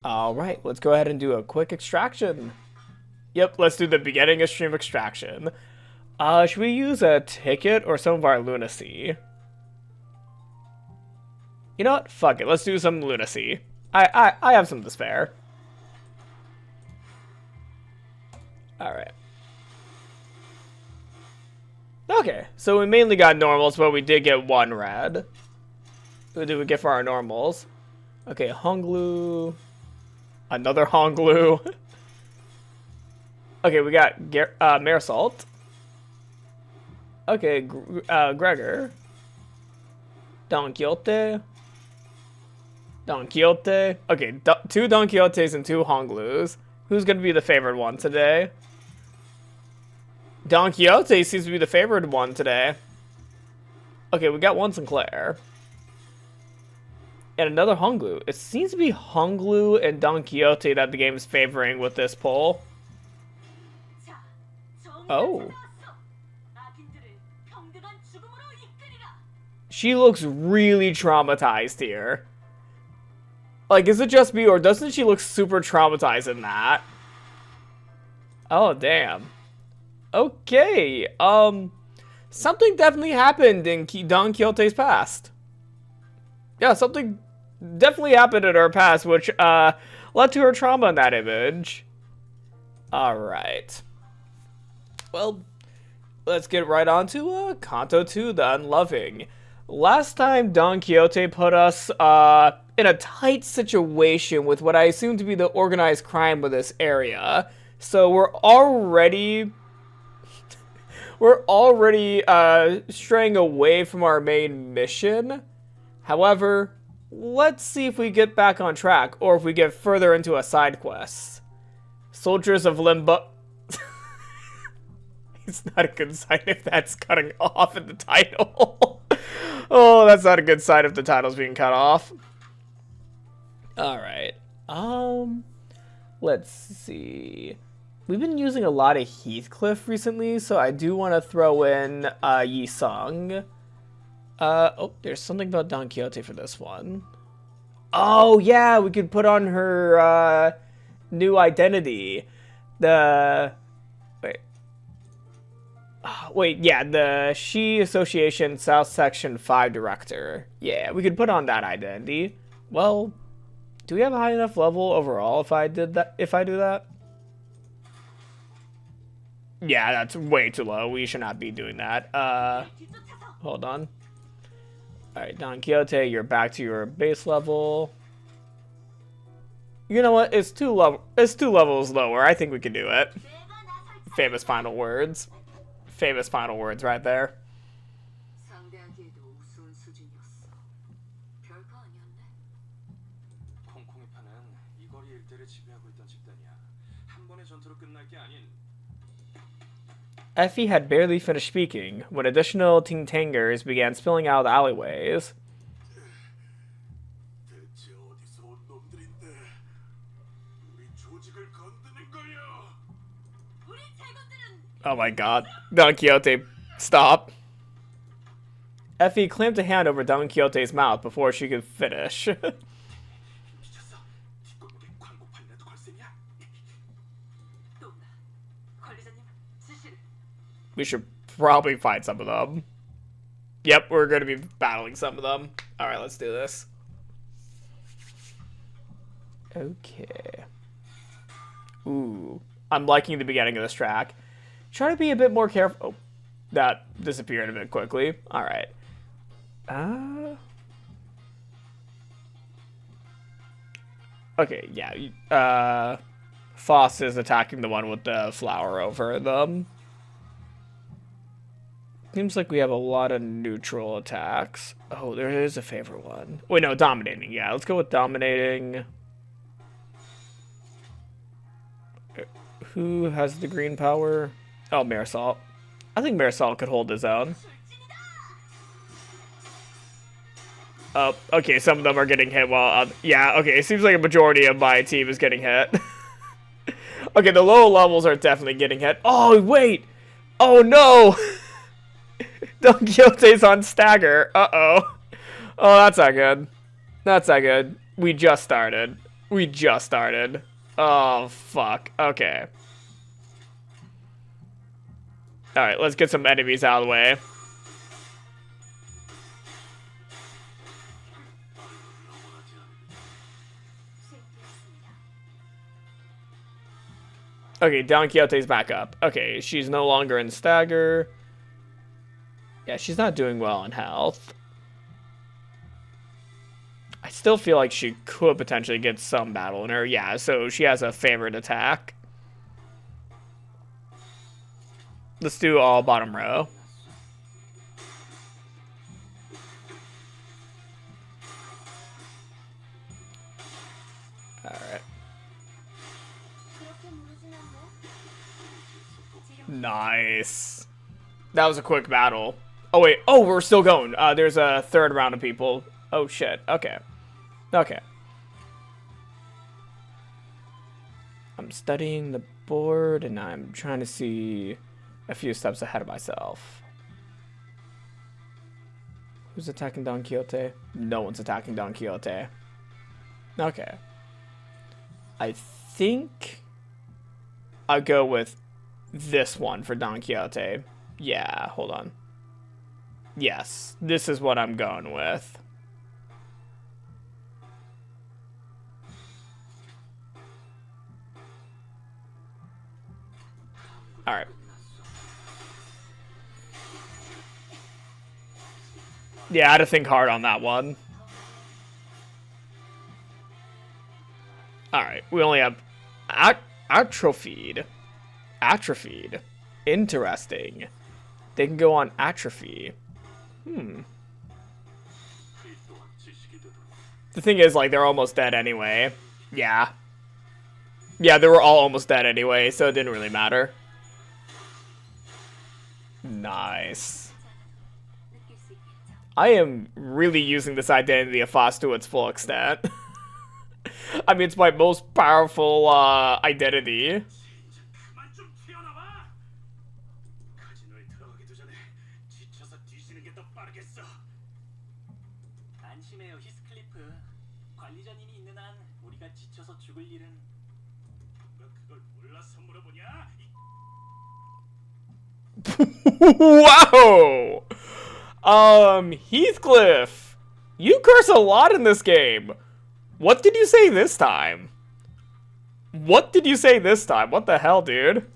Alright, let's go ahead and do a quick extraction. Yep, let's do the beginning of stream extraction. Should we use a ticket or some of our lunacy? You know what? Fuck it, let's do some lunacy. I have some to spare. Alright. Okay, so we mainly got normals, but we did get one red. What did we get for our normals? Okay, Honglu. Another Honglu. Okay, we got Marisol. Okay, Gregor. Don Quixote. Don Quixote. Okay, two Don Quixotes and two Honglus. Who's gonna be the favored one today? Don Quixote seems to be the favored one today. Okay, we got one Sinclair. And another Honglu. It seems to be Honglu and Don Quixote that the game is favoring with this poll. Oh. She looks really traumatized here. Like, is it just me, or doesn't she look super traumatized in that? Oh, damn. Okay, something definitely happened in Don Quixote's past. Yeah, something definitely happened in her past, which, led to her trauma in that image. Alright. Well, let's get right on to, Kanto 2, The Unloving. Last time, Don Quixote put us, in a tight situation with what I assume to be the organized crime of this area. So we're already straying away from our main mission. However, let's see if we get back on track, or if we get further into a side quest. Soldiers of Limbo. It's not a good sign if that's cutting off in the title. Oh, that's not a good sign if the title's being cut off. Alright. Let's see. We've been using a lot of Heathcliff recently, so I do want to throw in Yi Sung. Oh, there's something about Don Quixote for this one. Oh, yeah, we could put on her new identity. The She Association South Section 5 Director. Yeah, we could put on that identity. Well, do we have a high enough level overall if I do that? Yeah, that's way too low. We should not be doing that. Hold on. Alright, Don Quixote, you're back to your base level. You know what? It's two levels lower. I think we can do it. Famous final words. Famous final words right there. Effie had barely finished speaking when additional ting-tangers began spilling out of the alleyways. Oh my god. Don Quixote, stop. Effie clamped a hand over Don Quixote's mouth before she could finish. We should probably fight some of them. Yep, we're going to be battling some of them. Alright, let's do this. Okay. Ooh. I'm liking the beginning of this track. Try to be a bit more careful. Oh, that disappeared a bit quickly. Alright. Okay, yeah. Foss is attacking the one with the flower over them. Seems like we have a lot of neutral attacks. Oh, there is a favorite one. Wait, no, dominating. Yeah, let's go with dominating. Who has the green power? Oh, Marisol. I think Marisol could hold his own. Oh, okay, some of them are getting hit while... yeah, okay, it seems like a majority of my team is getting hit. Okay, the lower levels are definitely getting hit. Oh, wait! Oh, no! Don Quixote's on stagger. Uh-oh. Oh, that's not good. That's not good. We just started. We just started. Oh, fuck. Okay. Alright, let's get some enemies out of the way. Okay, Don Quixote's back up. Okay, she's no longer in stagger. Yeah, she's not doing well in health. I still feel like she could potentially get some battle in her. Yeah, so she has a favorite attack. Let's do all bottom row. Alright. Nice. That was a quick battle. Oh, wait. Oh, we're still going. There's a third round of people. Oh, shit. Okay. Okay. I'm studying the board, and I'm trying to see a few steps ahead of myself. Who's attacking Don Quixote? No one's attacking Don Quixote. Okay. I think I'll go with this one for Don Quixote. Yeah, hold on. Yes, this is what I'm going with. Alright. Yeah, I had to think hard on that one. Alright, we only have atrophied. Atrophied. Interesting. They can go on atrophy. The thing is, like, they're almost dead anyway. Yeah. Yeah, they were all almost dead anyway, so it didn't really matter. Nice. I am really using this identity of Foss to its full extent. I mean, it's my most powerful identity. Wow! Heathcliff! You curse a lot in this game. What did you say this time? What did you say this time? What the hell, dude?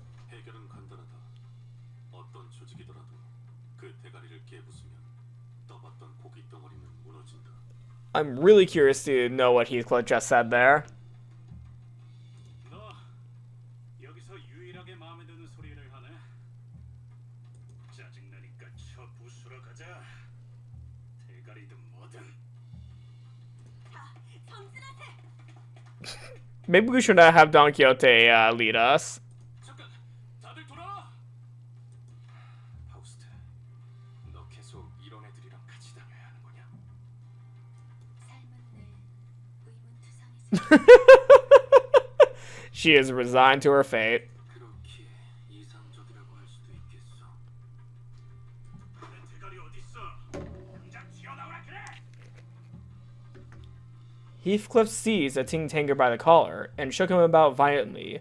I'm really curious to know what Heathcliff just said there. Maybe we should have Don Quixote lead us. She is resigned to her fate. Heathcliff seized a ting-tanger by the collar and shook him about violently,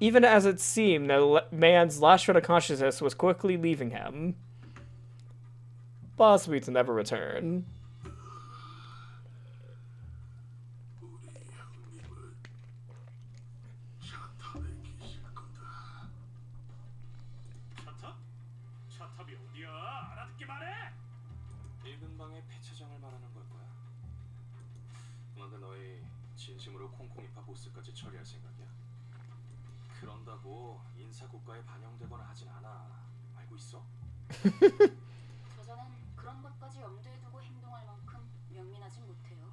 even as it seemed the man's last shred of consciousness was quickly leaving him. Possibly to never return. 진심으로 콩콩이파 보스까지 처리할 생각이야? 그런다고 인사고과에 반영되거나 하진 않아. 알고 있어? 저자는 그런 것까지 염두에 두고 행동할 만큼 명민하진 못해요.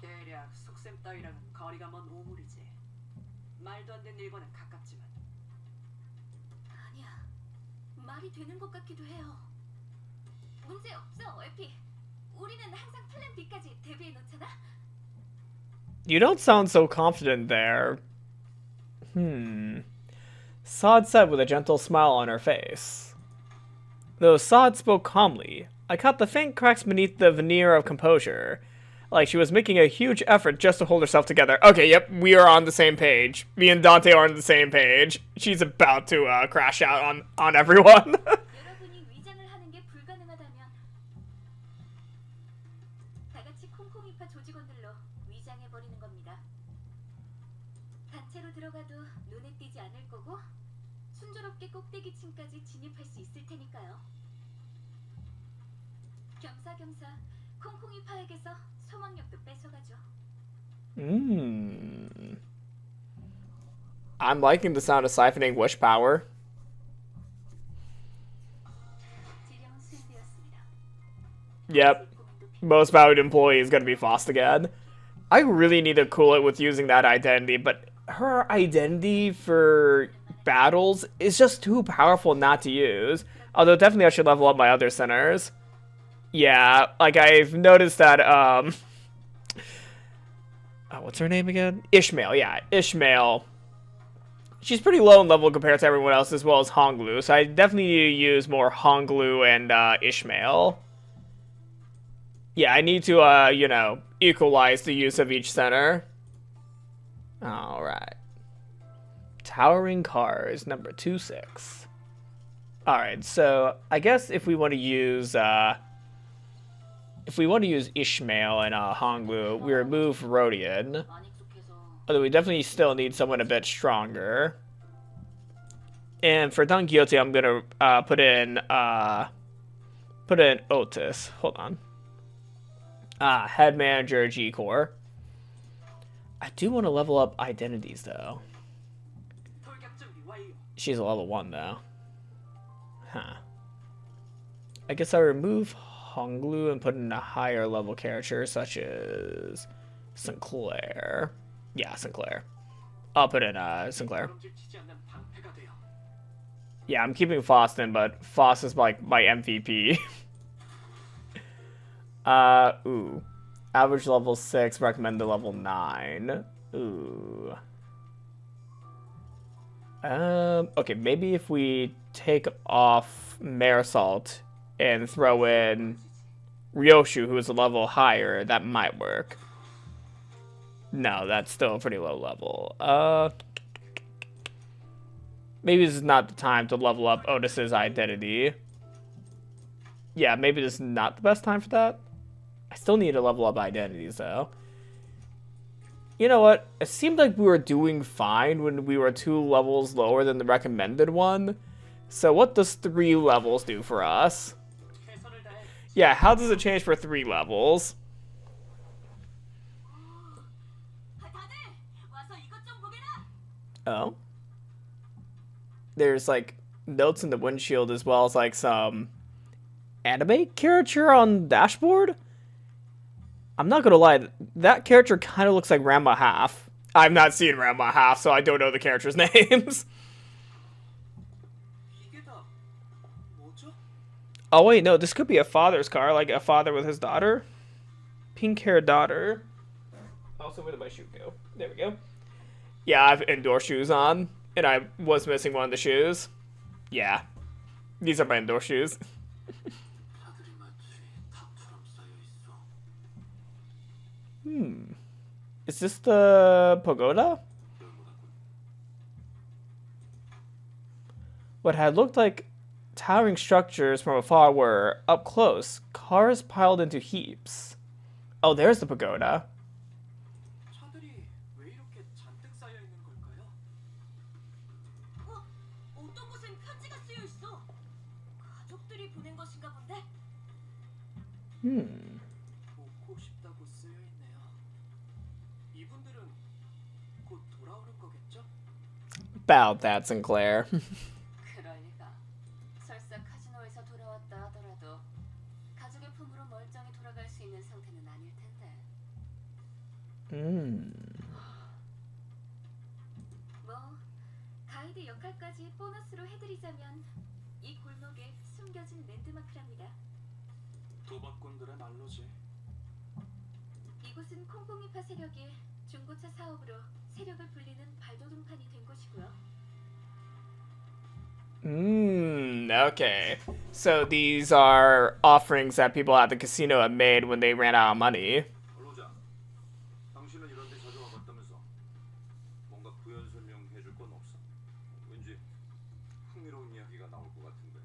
대략 속셈 따위랑은 거리가 먼 오물이지. 말도 안 되는 일과는 가깝지만. 아니야, 말이 되는 것 같기도 해요. 문제 없어, 에피. 우리는 항상 플랜 B까지 대비해 놓잖아. You don't sound so confident there. Sod said with a gentle smile on her face. Though Sod spoke calmly, I caught the faint cracks beneath the veneer of composure. Like, she was making a huge effort just to hold herself together. Okay, yep, we are on the same page. Me and Dante are on the same page. She's about to crash out on everyone. 여러분이 위장을 하는 게 불가능하다면 다 같이 콩콩이파 조직원들로 위장해 버리는 겁니다. 단체로 들어가도 눈에 띄지 않을 거고 순조롭게 꼭대기층까지 진입할 수 있을 테니까요. 겸사겸사 콩콩이파에게서 소망력도 뺏어가죠. I'm liking the sound of siphoning wish power. 지령은 수행되었습니다. Yep. Most valued employee is gonna be Faust again. I really need to cool it with using that identity, but her identity for battles is just too powerful not to use. Although definitely I should level up my other centers. Yeah, like I've noticed that, what's her name again? Ishmael, yeah, Ishmael. She's pretty low in level compared to everyone else, as well as Honglu, so I definitely need to use more Honglu and Ishmael. Yeah, I need to, you know, equalize the use of each center. Alright. Towering Cars, number 26. Alright, so I guess if we want to use, Ishmael and Honglu, we remove Rodian. Although we definitely still need someone a bit stronger. And for Don Quixote, I'm gonna put in Otis. Hold on. Head manager G-Core. I do want to level up Identities though. She's a level 1 though. Huh. I guess I'll remove Honglu and put in a higher level character such as Sinclair. Yeah, Sinclair. I'll put in Sinclair. Yeah, I'm keeping Faust in, but Faust is like my MVP. Ooh. Average level 6, recommended level 9. Ooh. Okay, maybe if we take off Marisol and throw in Ryoshu, who is a level higher, that might work. No, that's still a pretty low level. Maybe this is not the time to level up Otis's identity. Yeah, maybe this is not the best time for that. I still need to level up identities, though. You know what? It seemed like we were doing fine when we were 2 levels lower than the recommended one. So what does 3 levels do for us? Yeah, how does it change for 3 levels? Oh? There's like notes in the windshield as well as like some anime character on the dashboard? I'm not gonna lie, that character kind of looks like Ranma Half. I've not seen Ranma Half, so I don't know the characters' names. Oh wait, no, this could be a father's car, like a father with his daughter. Pink-haired daughter. Also, where did my shoe go? There we go. Yeah, I have indoor shoes on, and I was missing one of the shoes. Yeah, these are my indoor shoes. Is this the pagoda? What had looked like towering structures from afar were, up close, cars piled into heaps. Oh, there's the pagoda. 어떤 곳엔 편지가 쓰여 있어. 가족들이 보낸 것인가 본데. 보고 싶다고 쓰여 있네요. 이분들은 곧 돌아오는 거겠죠? About that, Sinclair. 그럴 리가. 설사 카지노에서 돌아왔다 하더라도 가족의 품으로 멀쩡히 돌아갈 수 있는 상태는 아닐 텐데. 뭐 가이드 역할까지 보너스로 해드리자면 이 골목에 숨겨진 랜드마크랍니다. 도박꾼들의 난로지. 이곳은 콩콩이파 세력이 중고차 사업으로 세력을 불리는 발돋움판이 된 곳이고요. Okay. So these are offerings that people at the casino have made when they ran out of money. 로자, 부연 설명해줄 건 없어? 왠지 흥미로운 이야기가 나올 것 같은데.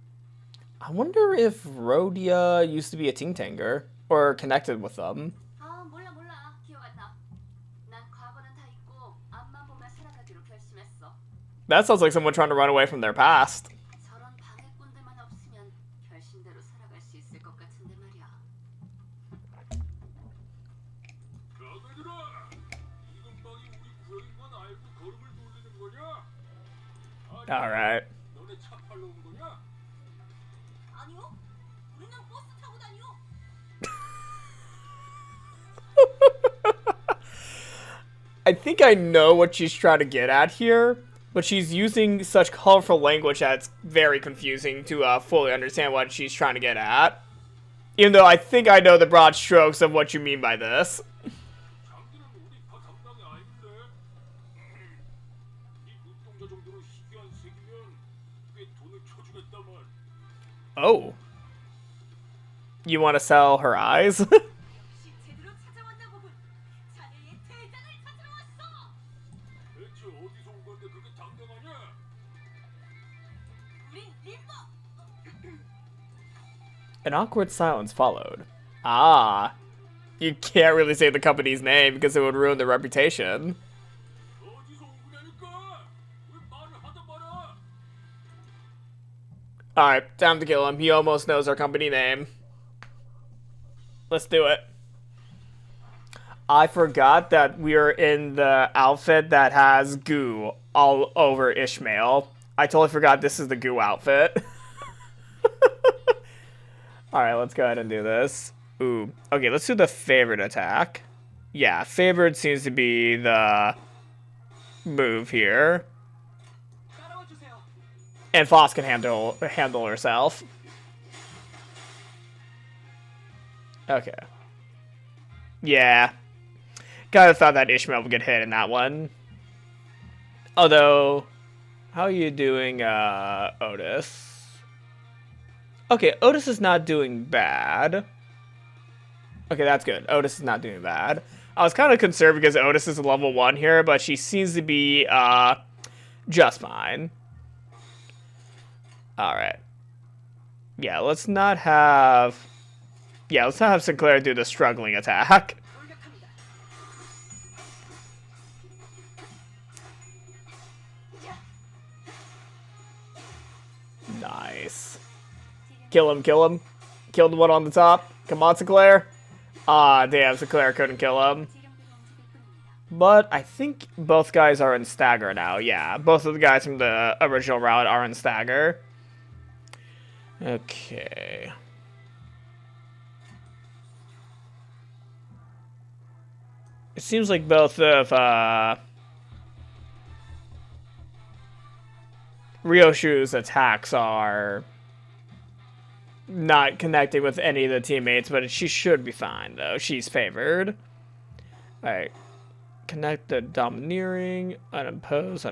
I wonder if Rhodia used to be a Tingtanger or connected with them. 아, 몰라. 기억 안 나. 난 과거는 다 잊고 앞만 보며 살아가기로 결심했어. That sounds like someone trying to run away from their past. 저런 방해꾼들만 없으면 결심대로 살아갈 수 있을 것 같은데 말이야. 아가들아, 이 근방이 우리 구역인건 알고 걸음을 돌리는 거냐? Alright. 너네 차 팔러 온 거냐? 아니요. 우리는 버스 타고 다녀. I think I know what she's trying to get at here, but she's using such colorful language that's very confusing to fully understand what she's trying to get at. Even though I think I know the broad strokes of what you mean by this. 장기는 우리 다 감당이 아닌데. 이 눈동자 정도로 희귀한 색이면 꽤 돈을 쳐주겠다만. Oh. You want to sell her eyes? 역시 제대로 찾아왔나 보군. 자네의 대장을 찾으러 왔어. 대체 어디서 온 건데 그게 당당하냐? 우린 림버. An awkward silence followed. Ah. You can't really say the company's name because it would ruin their reputation. 어디서 온 거냐니까? 왜 말을 하다 말아? Alright, time to kill him. He almost knows our company name. Let's do it. I forgot that we're in the outfit that has goo all over Ishmael. I totally forgot this is the goo outfit. Alright, let's go ahead and do this. Ooh. Okay, let's do the favored attack. Yeah, favored seems to be the move here. 따라와 주세요. And Foss can handle herself. Okay. Yeah. Kinda thought that Ishmael would get hit in that one. Although, how are you doing, Otis? Okay, Otis is not doing bad. Okay, that's good. Otis is not doing bad. I was kind of concerned because Otis is level 1 here, but she seems to be, just fine. Alright. Yeah, let's not have Sinclair do the struggling attack. 돌격합니다. Nice. Kill him. Kill the one on the top. Come on, Sinclair. Ah, damn, Sinclair couldn't kill him. But I think both guys are in stagger now. Yeah, both of the guys from the original round are in stagger. Okay. It seems like both of Ryoshu's attacks are not connecting with any of the teammates, but she should be fine, though. She's favored. Alright. Connect the domineering, unimpose.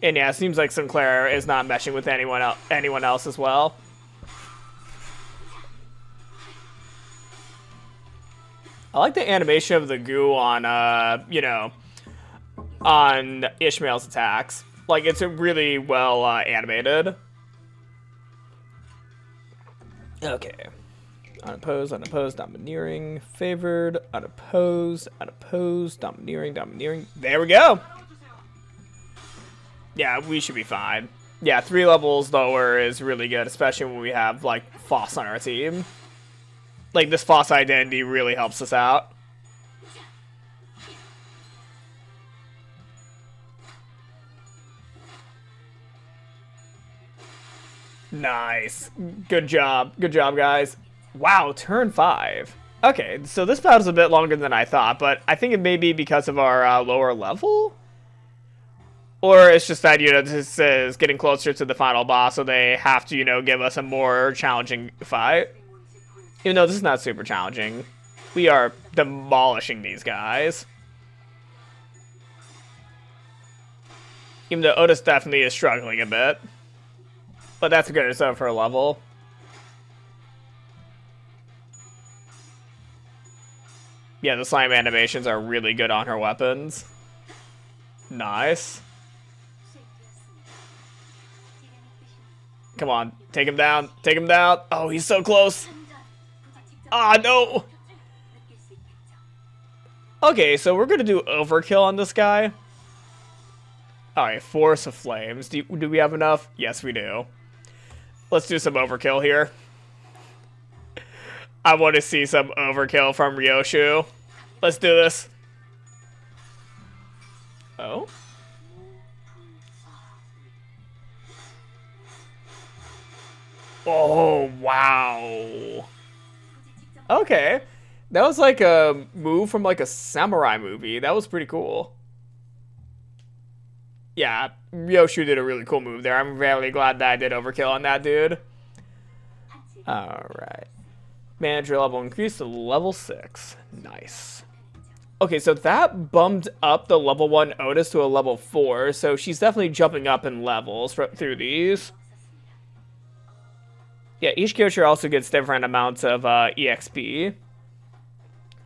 And yeah, it seems like Sinclair is not meshing with anyone else as well. I like the animation of the goo on, on Ishmael's attacks. Like, it's really well animated. Okay. Unopposed, domineering, favored, unopposed, domineering. There we go! Yeah, we should be fine. Yeah, 3 levels lower is really good, especially when we have, like, Foss on our team. Like, this Foss identity really helps us out. Nice. Good job. Good job, guys. Wow, turn 5. Okay, so this battle's a bit longer than I thought, but I think it may be because of our lower level? Or it's just that, this is getting closer to the final boss, so they have to, give us a more challenging fight. Even though this is not super challenging. We are demolishing these guys. Even though Otis definitely is struggling a bit. But that's good, it's over for a level. Yeah, the slime animations are really good on her weapons. Nice. Come on, take him down. Take him down. Oh, he's so close. Ah, no. Okay, so we're gonna do overkill on this guy. Alright, Force of Flames. Do we have enough? Yes, we do. Let's do some overkill here. I want to see some overkill from Ryoshu. Let's do this. Oh? Oh, wow. Okay. That was like a move from like a samurai movie. That was pretty cool. Yeah, Ryoshu did a really cool move there. I'm really glad that I did overkill on that dude. Alright. Manager level increased to level 6. Nice. Okay, so that bumped up the level 1 Otis to a level 4, so she's definitely jumping up in levels through these. Yeah, each character also gets different amounts of EXP.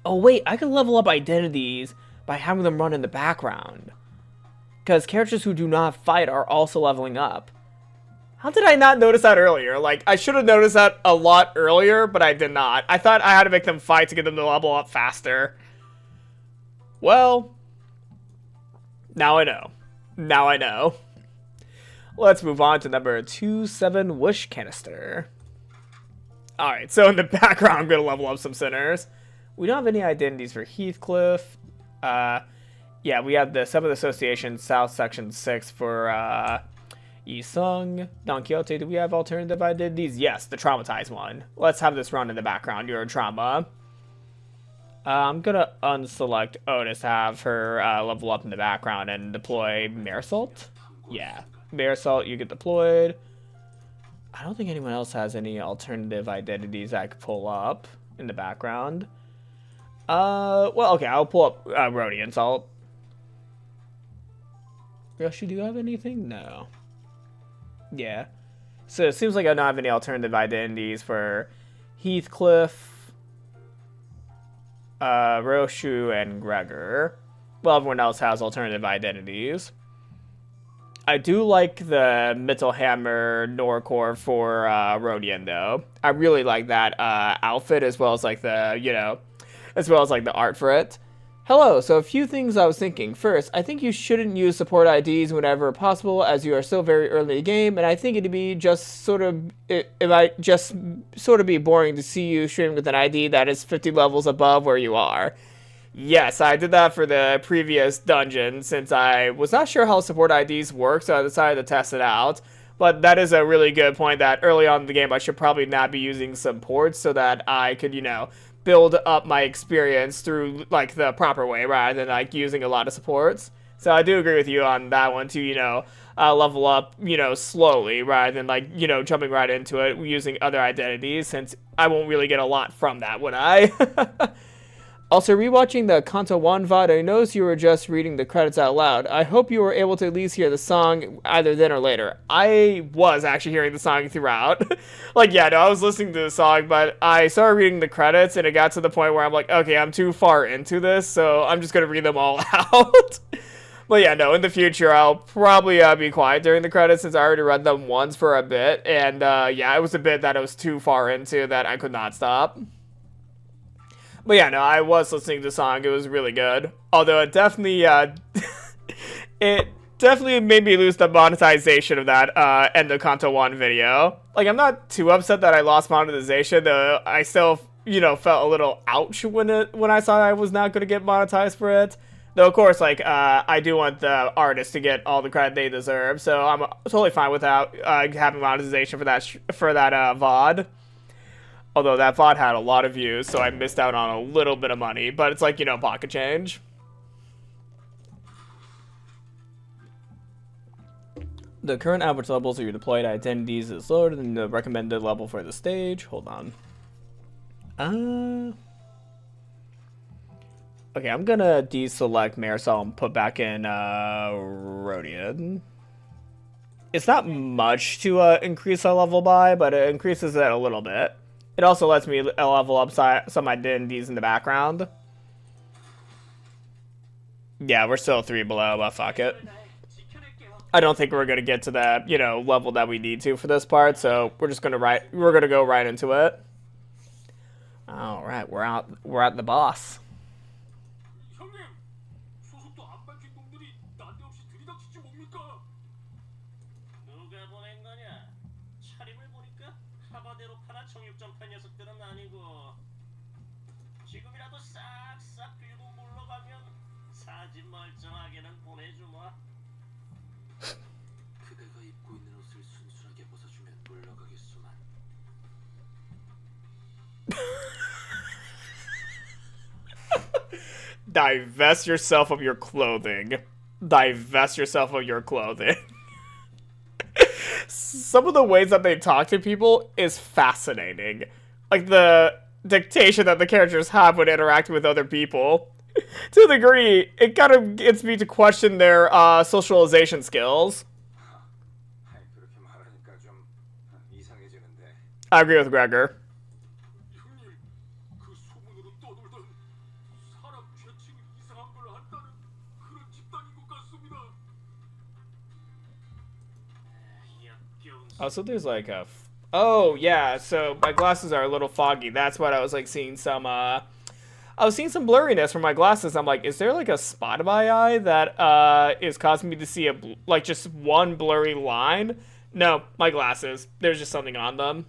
Oh wait, I can level up identities by having them run in the background. Because characters who do not fight are also leveling up. How did I not notice that earlier? Like, I should have noticed that a lot earlier, but I did not. I thought I had to make them fight to get them to level up faster. Well, now I know. Now I know. Let's move on to number 27, Wish Canister. Alright, so in the background, I'm going to level up some sinners. We don't have any identities for Heathcliff. Yeah, we have the Seventh Association South Section 6 for Isung. Don Quixote, do we have alternative identities? Yes, the traumatized one. Let's have this run in the background. You're a trauma. I'm going to unselect Otis to have her level up in the background and deploy Marisol. Yeah, Marisol, you get deployed. I don't think anyone else has any alternative identities I could pull up in the background. Well, okay, I'll pull up Rodian, so I'll... Yoshi, do you have anything? No. Yeah. So it seems like I don't have any alternative identities for Heathcliff, Roshu, and Gregor. Well, everyone else has alternative identities. I do like the Metal Hammer Norcore for Rodian, though. I really like that outfit, as well as like the, you know, as well as like the art for it. Hello, so a few things I was thinking. First, I think you shouldn't use support IDs whenever possible, as you are still very early in the game, and I think it'd be just sort of, it might just sort of be boring to see you streaming with an ID that is 50 levels above where you are. Yes, I did that for the previous dungeon, since I was not sure how support IDs work, so I decided to test it out. But that is a really good point that early on in the game I should probably not be using supports so that I could, you know, build up my experience through, like, the proper way rather than, like, using a lot of supports. So I do agree with you on that one to, you know, level up, you know, slowly rather than, like, you know, jumping right into it using other identities, since I won't really get a lot from that, would I? Also, rewatching the Kanto 1 VOD, I noticed you were just reading the credits out loud. I hope you were able to at least hear the song either then or later. I was actually hearing the song throughout. Like, yeah, no, I was listening to the song, but I started reading the credits, and it got to the point where I'm like, okay, I'm too far into this, so I'm just going to read them all out. But yeah, no, in the future, I'll probably be quiet during the credits, since I already read them once for a bit, and yeah, it was a bit that I was too far into that I could not stop. But yeah, no, I was listening to the song. It was really good. Although it definitely, it definitely made me lose the monetization of that Endo Kanto 1 video. Like, I'm not too upset that I lost monetization, though I still, you know, felt a little ouch when I saw I was not going to get monetized for it. Though, of course, like, I do want the artists to get all the credit they deserve, so I'm totally fine without having monetization for that VOD. Although that VOD had a lot of views, so I missed out on a little bit of money. But it's like, you know, pocket change. The current average levels of your deployed identities is lower than the recommended level for the stage. Hold on. Okay, I'm gonna deselect Marisol and put back in Rodian. It's not much to increase our level by, but it increases it a little bit. It also lets me level up some identities in the background. Yeah, we're still 3 below, but fuck it. I don't think we're gonna get to that, you know, level that we need to for this part, so we're just gonna go right into it. All right, we're at the boss. 형님, 소속도 안 밝힌 놈들이 난데없이 들이닥치지 뭡니까? 누가 보낸 거냐? 차림을 보니까 하바대로 파나 정육점파 녀석들은 아니고 지금이라도 싹싹 빌고 물러가면 사진 멀쩡하게는 보내주마. 그대가 입고 있는 옷을 순순하게 벗어주면 물러가겠소만. Divest yourself of your clothing. Divest yourself of your clothing. Some of the ways that they talk to people is fascinating. Like the dictation that the characters have when interacting with other people. To a degree, it kind of gets me to question their socialization skills. 그렇게 말하니까 좀 이상해지는데. I agree with Gregor. 형님, 그 소문으로 떠돌던 사람 죄칭을 이상한 걸 한다는 그런 집단인 것 같습니다. 역겨운 Also, there's like a... Oh, yeah, so my glasses are a little foggy. That's what I was, like, seeing some, I was seeing some blurriness from my glasses. I'm like, is there, like, a spot of my eye that, is causing me to see, like, just one blurry line? No, my glasses. There's just something on them.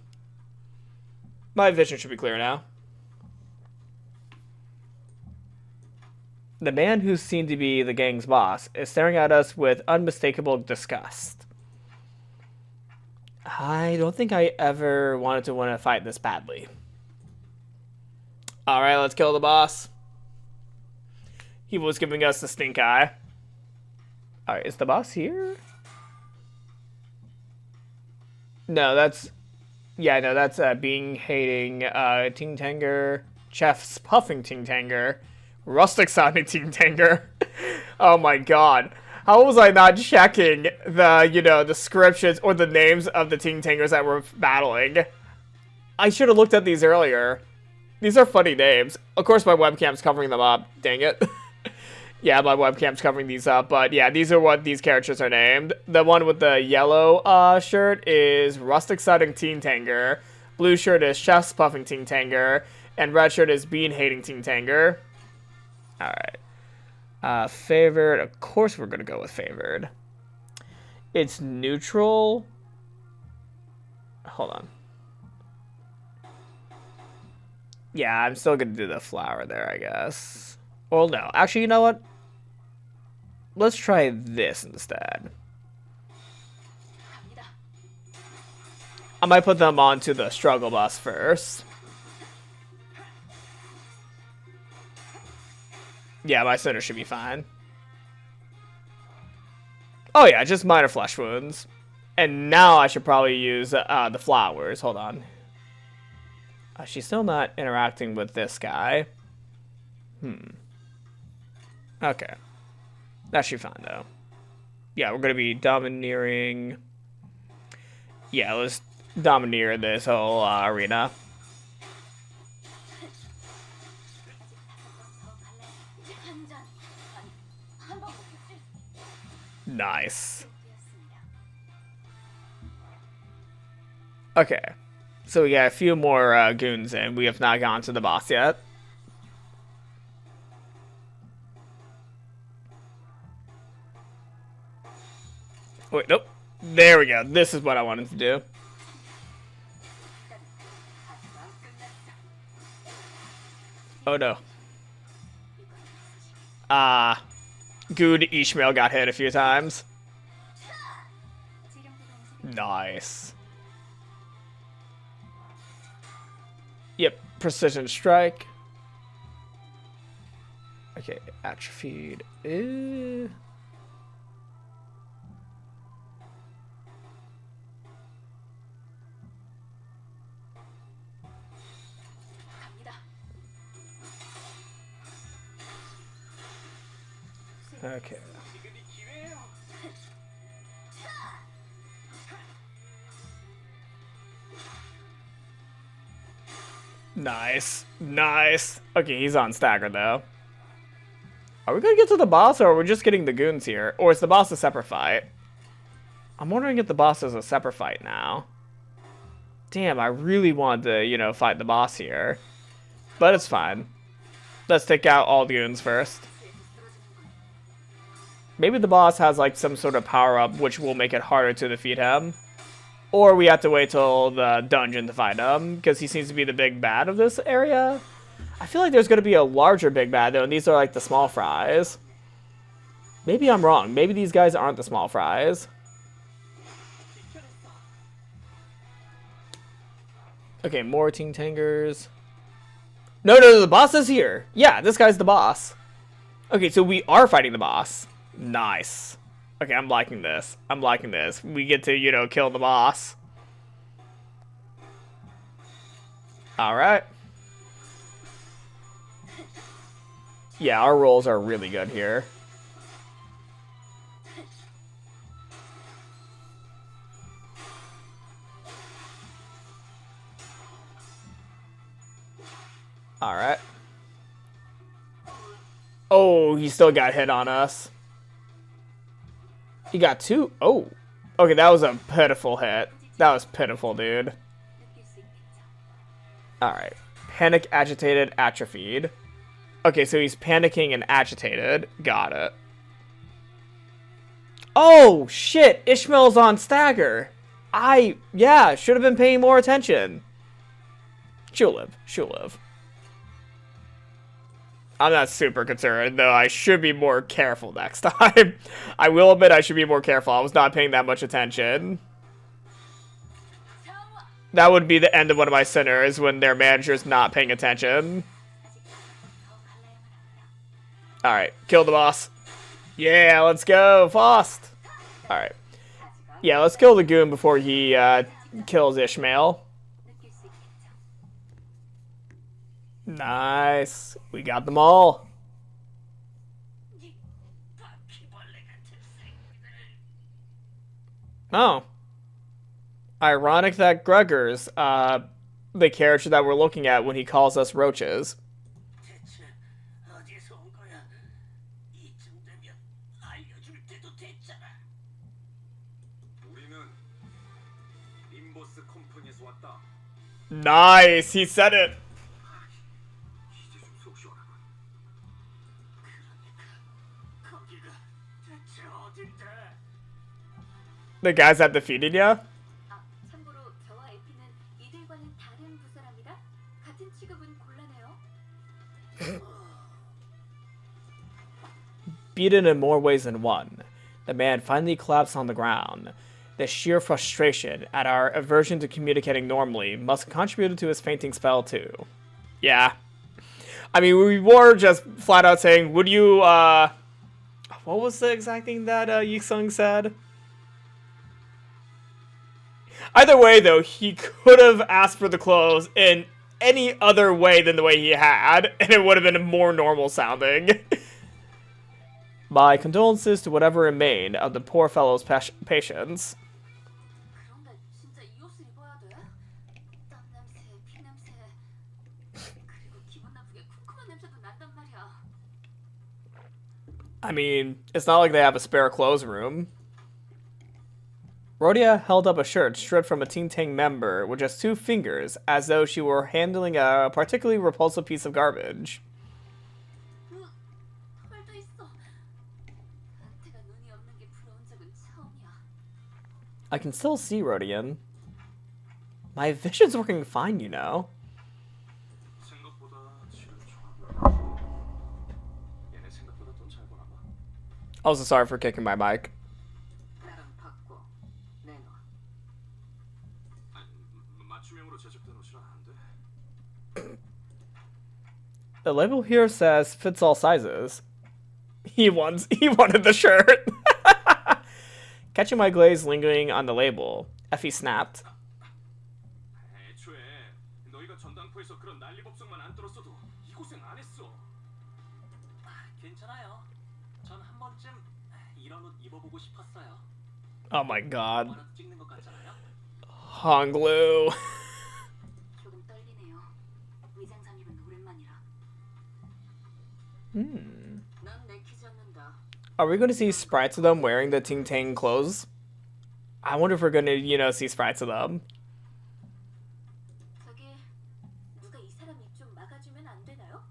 My vision should be clear now. The man who seemed to be the gang's boss is staring at us with unmistakable disgust. I don't think I ever wanted to win a fight this badly. Alright, let's kill the boss. He was giving us the stink eye. Alright, is the boss here? No, that's... Yeah, no, that's Being hating Ting Tanger, Chef's puffing Ting Tanger, rustic sounding Ting Tanger. Oh my god. How was I not checking the, you know, descriptions or the names of the Ting Tangers that we're battling? I should have looked at these earlier. These are funny names. Of course my webcam's covering them up. Dang it. Yeah, my webcam's covering these up, but yeah, these are what these characters are named. The one with the yellow shirt is Rustic Sounding Teen Tanger. Blue shirt is Chef's Puffing Teen Tanger. And red shirt is Bean Hating Teen Tanger. Alright. Favored. Of course we're going to go with favored. It's neutral. Hold on. Yeah, I'm still going to do the flower there, I guess. Well, no. Actually, you know what? Let's try this instead. I might put them onto the struggle bus first. Yeah, my center should be fine. Oh yeah, just minor flesh wounds. And now I should probably use the flowers. Hold on. She's still not interacting with this guy. Okay. That should be fine, though. Yeah, we're going to be domineering. Yeah, let's domineer this whole arena. Nice. Okay. So we got a few more goons in. We have not gone to the boss yet. Wait, nope. There we go. This is what I wanted to do. Oh no. Good Ishmael got hit a few times. Nice. Yep, precision strike. Okay, atrophied. Okay. Nice. Nice. Okay, he's on stagger, though. Are we gonna get to the boss, or are we just getting the goons here? Or is the boss a separate fight? I'm wondering if the boss is a separate fight now. Damn, I really wanted to, you know, fight the boss here. But it's fine. Let's take out all the goons first. Maybe the boss has, like, some sort of power-up which will make it harder to defeat him. Or we have to wait till the dungeon to fight him, because he seems to be the big bad of this area. I feel like there's going to be a larger big bad, though, and these are, like, the small fries. Maybe I'm wrong. Maybe these guys aren't the small fries. Okay, more Ting Tangers. No, the boss is here. Yeah, this guy's the boss. Okay, so we are fighting the boss. Nice. Okay, I'm liking this. I'm liking this. We get to, you know, kill the boss. Alright. Yeah, our rolls are really good here. Alright. Oh, he still got hit on us. He got two. Oh. Okay, that was a pitiful hit. That was pitiful, dude. Alright. Panic, agitated, atrophied. Okay, so he's panicking and agitated. Got it. Oh, shit. Ishmael's on stagger. Yeah, should have been paying more attention. She'll live. She'll live. I'm not super concerned, though I should be more careful next time. I will admit I should be more careful. I was not paying that much attention. That would be the end of one of my sinners, when their manager's not paying attention. Alright, kill the boss. Yeah, let's go, Faust. Alright. Yeah, let's kill the goon before he kills Ishmael. Nice. We got them all. Oh. Ironic that Gregor's the character that we're looking at when he calls us roaches. 대체 어디서 온 거야? 이쯤 되면 알려줄 때도 됐잖아. 우리는 림버스 컴퍼니에서 왔다. Nice. He said it. 이제 좀 속 시원하군. 거기가 대체 어딘데? The guys that defeated ya? 아, 참고로 저와 에피는 이들과는 다른 부서랍니다. 같은 취급은 곤란해요. Beaten in more ways than one, the man finally collapsed on the ground. The sheer frustration at our aversion to communicating normally must have contributed to his fainting spell too. Yeah. I mean, we were just flat out saying, would you, what was the exact thing that Yi-sung said? Either way, though, he could have asked for the clothes in any other way than the way he had, and it would have been more normal sounding. My condolences to whatever remained of the poor fellow's patience. 그런데 진짜 이 옷을 입어야 돼? 땀 냄새, 피 냄새, 그리고 기분 나쁘게 쿰쿰한 냄새도 난단 말이야. I mean, it's not like they have a spare clothes room. Rhodia held up a shirt stripped from a Teen Tang member with just 2 fingers, as though she were handling a particularly repulsive piece of garbage. 털도 있어. 나한테가 눈이 없는 게 부러운 적은 처음이야. I can still see Rhodian. My vision's working fine, you know. 생각보다 질은 좋아. 얘네 생각보다 돈 잘 버나 봐. Also, sorry for kicking my mic. 나랑 바꿔 내놔. 아니, 맞춤형으로 제작된 옷이라 안 돼. The label here says fits all sizes. He wanted the shirt. Catching my glaze lingering on the label, Effie snapped. 애초에 너희가 전당포에서 그런 난리법석만 안 들었어도 이 고생 안 했어. 괜찮아요. 전 한 번쯤 이런 옷 입어보고 싶었어요. Oh my god. 영화라도 찍는 것 같잖아요. Honglu. 조금 떨리네요. 의장 잠입은 오랜만이라. Hmm. 난 내 Are we going to see sprites of them wearing the Ting Tang clothes? I wonder if we're going to, you know, see sprites of them. 저기 누가 이 사람 입 좀 막아주면 안 되나요?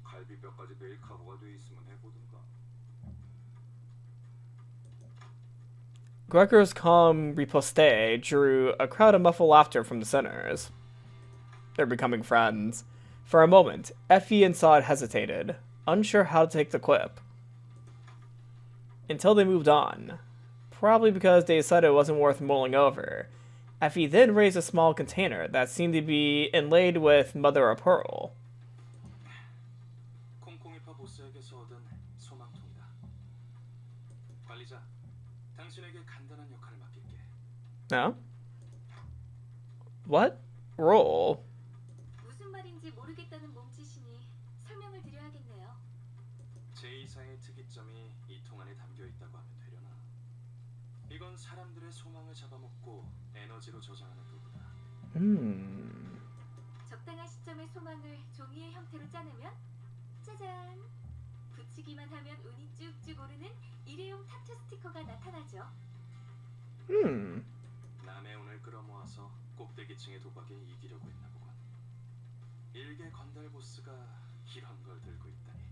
갈비뼈까지 내일 각오가 돼 있으면 해보든가. Gregor's calm riposte drew a crowd of muffled laughter from the sinners. They're becoming friends. For a moment, Effie and Sod hesitated, unsure how to take the quip. Until they moved on. Probably because they decided it wasn't worth mulling over. Effie then raised a small container that seemed to be inlaid with mother of pearl. 콩콩이파 보스에게서 얻은 소망통이다. 관리자, 당신에게 간단한 역할을 맡길게. No? What? Roll? 무슨 말인지 모르겠다는 몸짓이니 설명을 드려야겠네요. 제2사의 특이점이 이 통 안에 담겨 있다고 하면 되려나? 이건 사람들의 소망을 잡아먹고 에너지로 저장하는 도구다. 적당한 시점에 소망을 종이의 형태로 짜내면 짜잔! 붙이기만 하면 운이 쭉쭉 오르는 일회용 타투 스티커가 나타나죠. 남의 운을 끌어모아서 꼭대기층의 도박에 이기려고 했나 보군. 일개 건달 보스가 이런 걸 들고 있다니.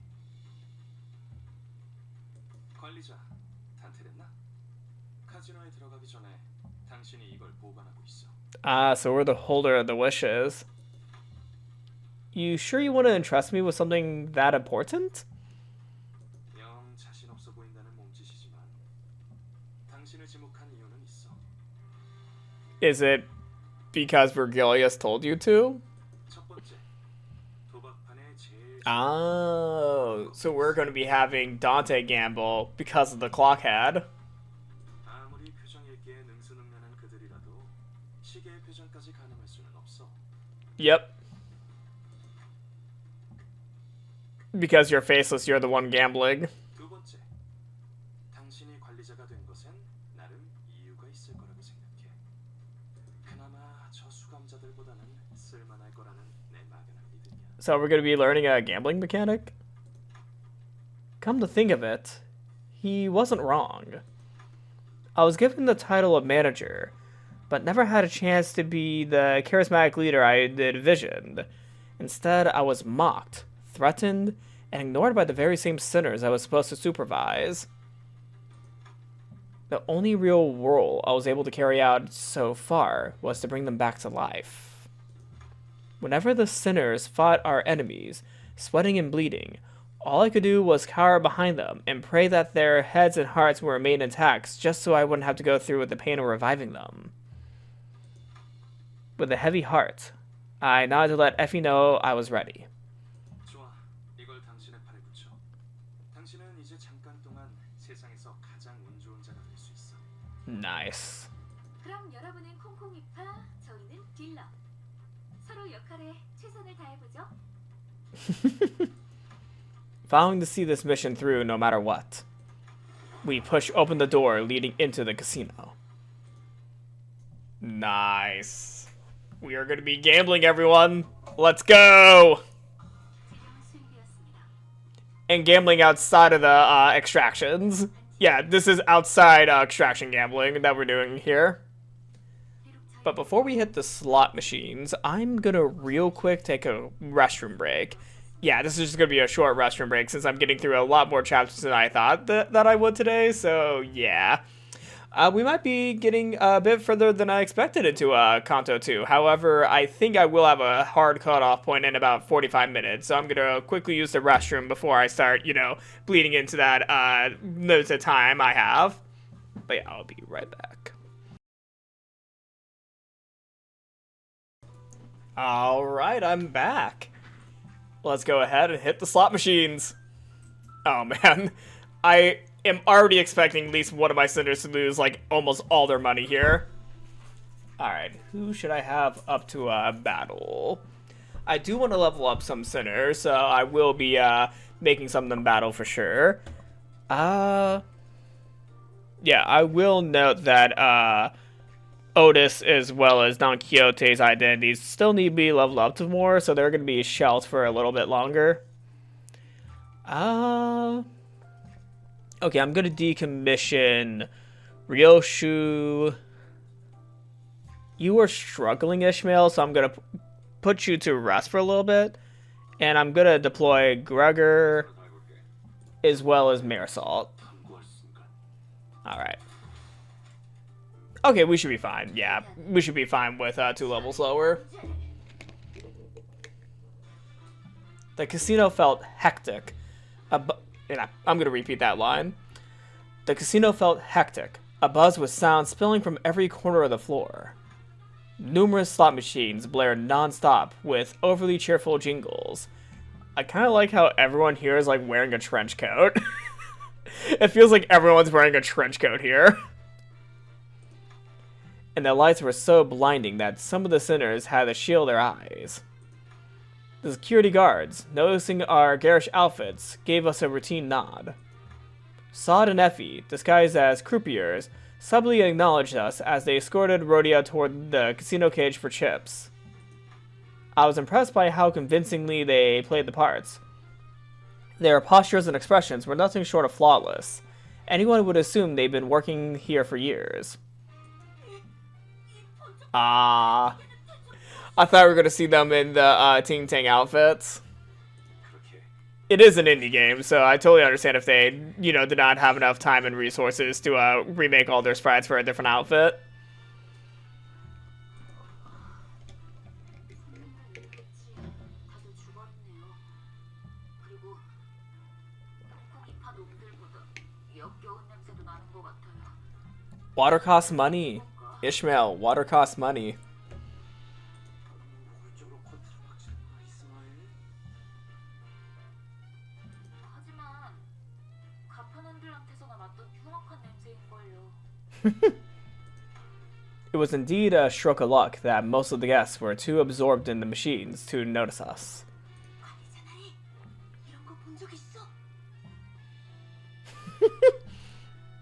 관리자, 단테됐나? 카지노에 들어가기 전에 당신이 이걸 보관하고 있어. Ah, so we're the holder of the wishes. You sure you want to entrust me with something that important? 영 자신 없어 보인다는 몸짓이지만 당신을 지목한 이유는 있어. Is it because Virgilius told you to? 첫 번째, 도박판의 제일 Oh, so we're going to be having Dante gamble because of the clockhead. 아무리 표정 읽기에 능수능란한 그들이라도 시계의 표정까지 가늠할 수는 없어. Yep. Because you're faceless, you're the one gambling. 두 번째, 당신이 관리자가 된 것엔 나름 이유가 있을 거라고 생각해. 그나마 저 수감자들보다는 쓸만할 거라는 내 막연한 믿음이야. So we're going to be learning a gambling mechanic? Come to think of it, he wasn't wrong. I was given the title of manager, but never had a chance to be the charismatic leader I had envisioned. Instead, I was mocked, threatened, and ignored by the very same sinners I was supposed to supervise. The only real role I was able to carry out so far was to bring them back to life. Whenever the sinners fought our enemies, sweating and bleeding, all I could do was cower behind them and pray that their heads and hearts would remain intact just so I wouldn't have to go through with the pain of reviving them. With a heavy heart, I nodded to let Effie know I was ready. 좋아, 이걸 당신의 팔에 붙여. 당신은 이제 잠깐 동안 세상에서 가장 운 좋은 자가 될 수 있어. Nice. 그럼 여러분은 콩콩이파, 저희는 딜러. 서로 역할에 최선을 다해보죠. Vowing to see this mission through no matter what. We push open the door leading into the casino. Nice. We are going to be gambling, everyone. Let's go! 지금은 수입이었습니다. And gambling outside of the extractions. Yeah, this is outside extraction gambling that we're doing here. But before we hit the slot machines, I'm gonna real quick take a restroom break. Yeah, this is just gonna be a short restroom break since I'm getting through a lot more chapters than I thought that I would today, so yeah. We might be getting a bit further than I expected into Kanto 2. However, I think I will have a hard cutoff point in about 45 minutes, so I'm gonna quickly use the restroom before I start, you know, bleeding into that limited time I have. But yeah, I'll be right back. Alright, I'm back. Let's go ahead and hit the slot machines. Oh man, I am already expecting at least one of my sinners to lose like almost all their money here. Alright, who should I have up to a battle? I do want to level up some sinners, so I will be making some of them battle for sure. Yeah, I will note that Otis as well as Don Quixote's identities still need to be leveled up to more, so they're going to be shelved for a little bit longer. Okay, I'm gonna decommission Ryoshu. You are struggling, Ishmael, so I'm gonna put you to rest for a little bit. And I'm gonna deploy Gregor as well as Marisol. Alright. Okay, we should be fine. Yeah, we should be fine with 2 levels lower. The casino felt hectic. I'm going to repeat that line. The casino felt hectic. A buzz with sound spilling from every corner of the floor. Numerous slot machines blared non-stop with overly cheerful jingles. I kind of like how everyone here is like wearing a trench coat. It feels like everyone's wearing a trench coat here. And the lights were so blinding that some of the sinners had to shield their eyes. The security guards, noticing our garish outfits, gave us a routine nod. Sod and Effie, disguised as croupiers, subtly acknowledged us as they escorted Rhodia toward the casino cage for chips. I was impressed by how convincingly they played the parts. Their postures and expressions were nothing short of flawless. Anyone would assume they'd been working here for years. I thought we were going to see them in the Ting Tang outfits. It is an indie game, so I totally understand if they, did not have enough time and resources to remake all their sprites for a different outfit. Water costs money. Ishmael, water costs money. It was indeed a stroke of luck that most of the guests were too absorbed in the machines to notice us.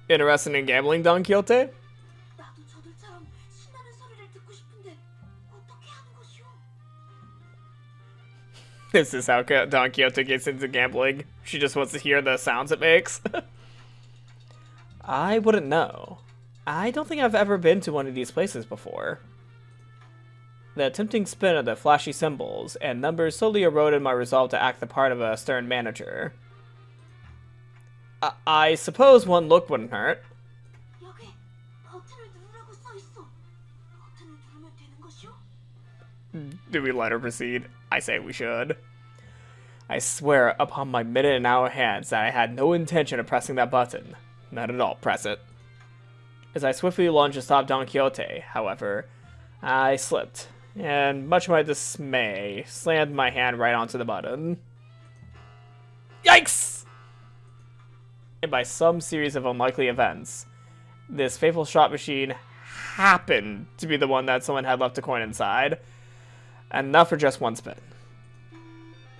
Interested in gambling, Don Quixote? This is how Don Quixote gets into gambling. She just wants to hear the sounds it makes. I wouldn't know. I don't think I've ever been to one of these places before. The tempting spin of the flashy symbols and numbers slowly eroded my resolve to act the part of a stern manager. I suppose one look wouldn't hurt. Do we let her proceed? I say we should. I swear upon my minute and hour hands that I had no intention of pressing that button. Not at all, press it. As I swiftly lunged to stop Don Quixote, however, I slipped, and much to my dismay, slammed my hand right onto the button. Yikes! And by some series of unlikely events, this fateful shot machine happened to be the one that someone had left a coin inside. And not for just one spin.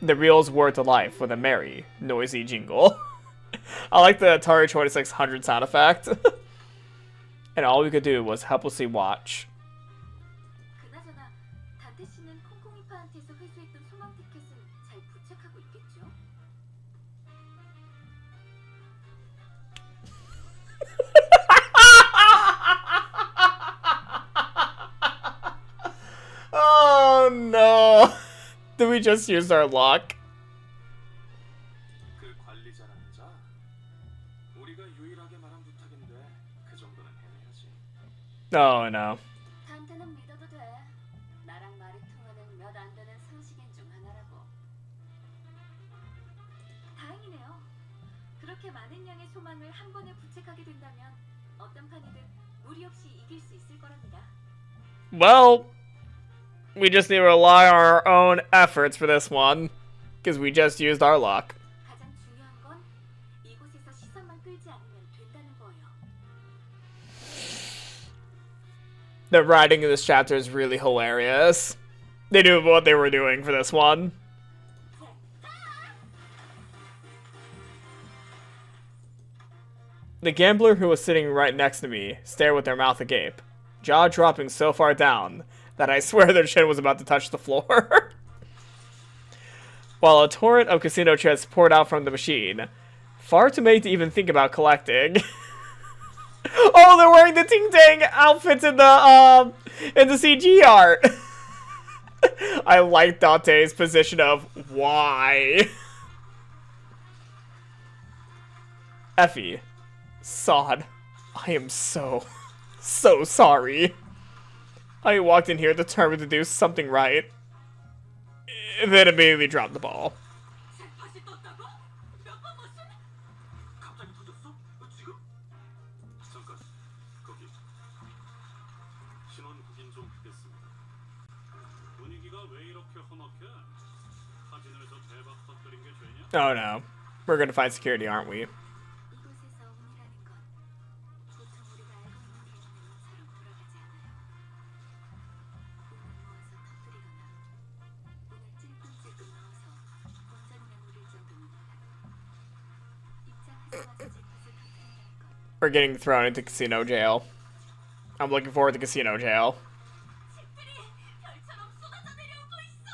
The reels whirred to life with a merry, noisy jingle. I like the Atari 2600 sound effect. And all we could do was helplessly watch. Oh no! Did we just use our luck? 그 관리자라는 자? 우리가 유일하게 말한 부탁인데 그 정도는 해내야지. Oh no. 단테는 믿어도 돼. 나랑 말이 통하는 몇 안 되는 상식인 중 하나라고. 다행이네요. 그렇게 많은 양의 소망을 한 번에 부책하게 된다면 어떤 판이든 무리 없이 이길 수 있을 거랍니다. Well, we just need to rely on our own efforts for this one, because we just used our luck. 가장 중요한 건 이곳에서 시선만 끌지 않으면 된다는 거예요. The writing in this chapter is really hilarious. They knew what they were doing for this one. The gambler who was sitting right next to me stared with their mouth agape, jaw dropping so far down that I swear their chin was about to touch the floor. while a torrent of casino chips poured out from the machine. Far too many to even think about collecting. Oh, they're wearing the Ting Tang outfits in the CG art. I like Dante's position of why. Effie, Sod, I am so sorry. I walked in here determined to do something right, then immediately dropped the ball. 다시 떴다고? 몇 번 무슨? 갑자기 터졌어? 지금? 잠깐, 거기. 신원 확인 좀 하겠습니다. 분위기가 왜 이렇게 험악해? 사진을 저 대박 터뜨린 게 죄냐? Oh no. We're gonna find security, aren't we? 이곳에서 운이라는 건 보통 우리가 알고 있는 개념처럼 돌아가지 않아요. 운을 모아서 터뜨리거나 운을 찔끔찔끔 넣어서 본전이나 노릴 정도는 입장하자마자 집에서 터뜨린다는 건 We're getting thrown into casino jail. I'm looking forward to casino jail. 집들이 별처럼 쏟아져 내려오고 있어.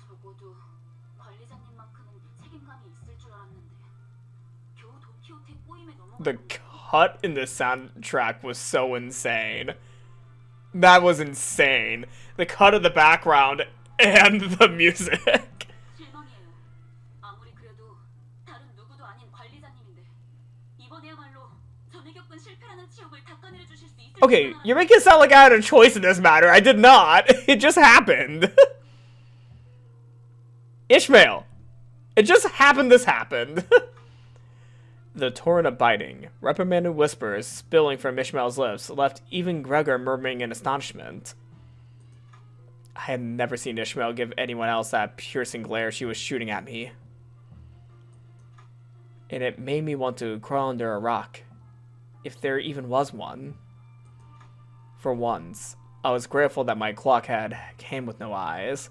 적어도 관리자님만큼은 책임감이 있을 줄 알았는데 겨우 돈키호테 꼬임에 The 넘어간 거. cut in the soundtrack was so insane. That was insane. The cut of the background and the music. 실망이에요. 아무리 그래도 다른 누구도 아닌 관리자님인데 이번에야말로 전에 겪은 실패라는 치욕을 닦아내려 주실 수 있을 Okay, 줄만 you're making it sound like I had a choice in this matter. I did not. It just happened. Ishmael. It just happened this happened. The torrent of biting, reprimanded whispers spilling from Ishmael's lips left even Gregor murmuring in astonishment. I had never seen Ishmael give anyone else that piercing glare she was shooting at me. And it made me want to crawl under a rock, if there even was one. For once, I was grateful that my clock head came with no eyes.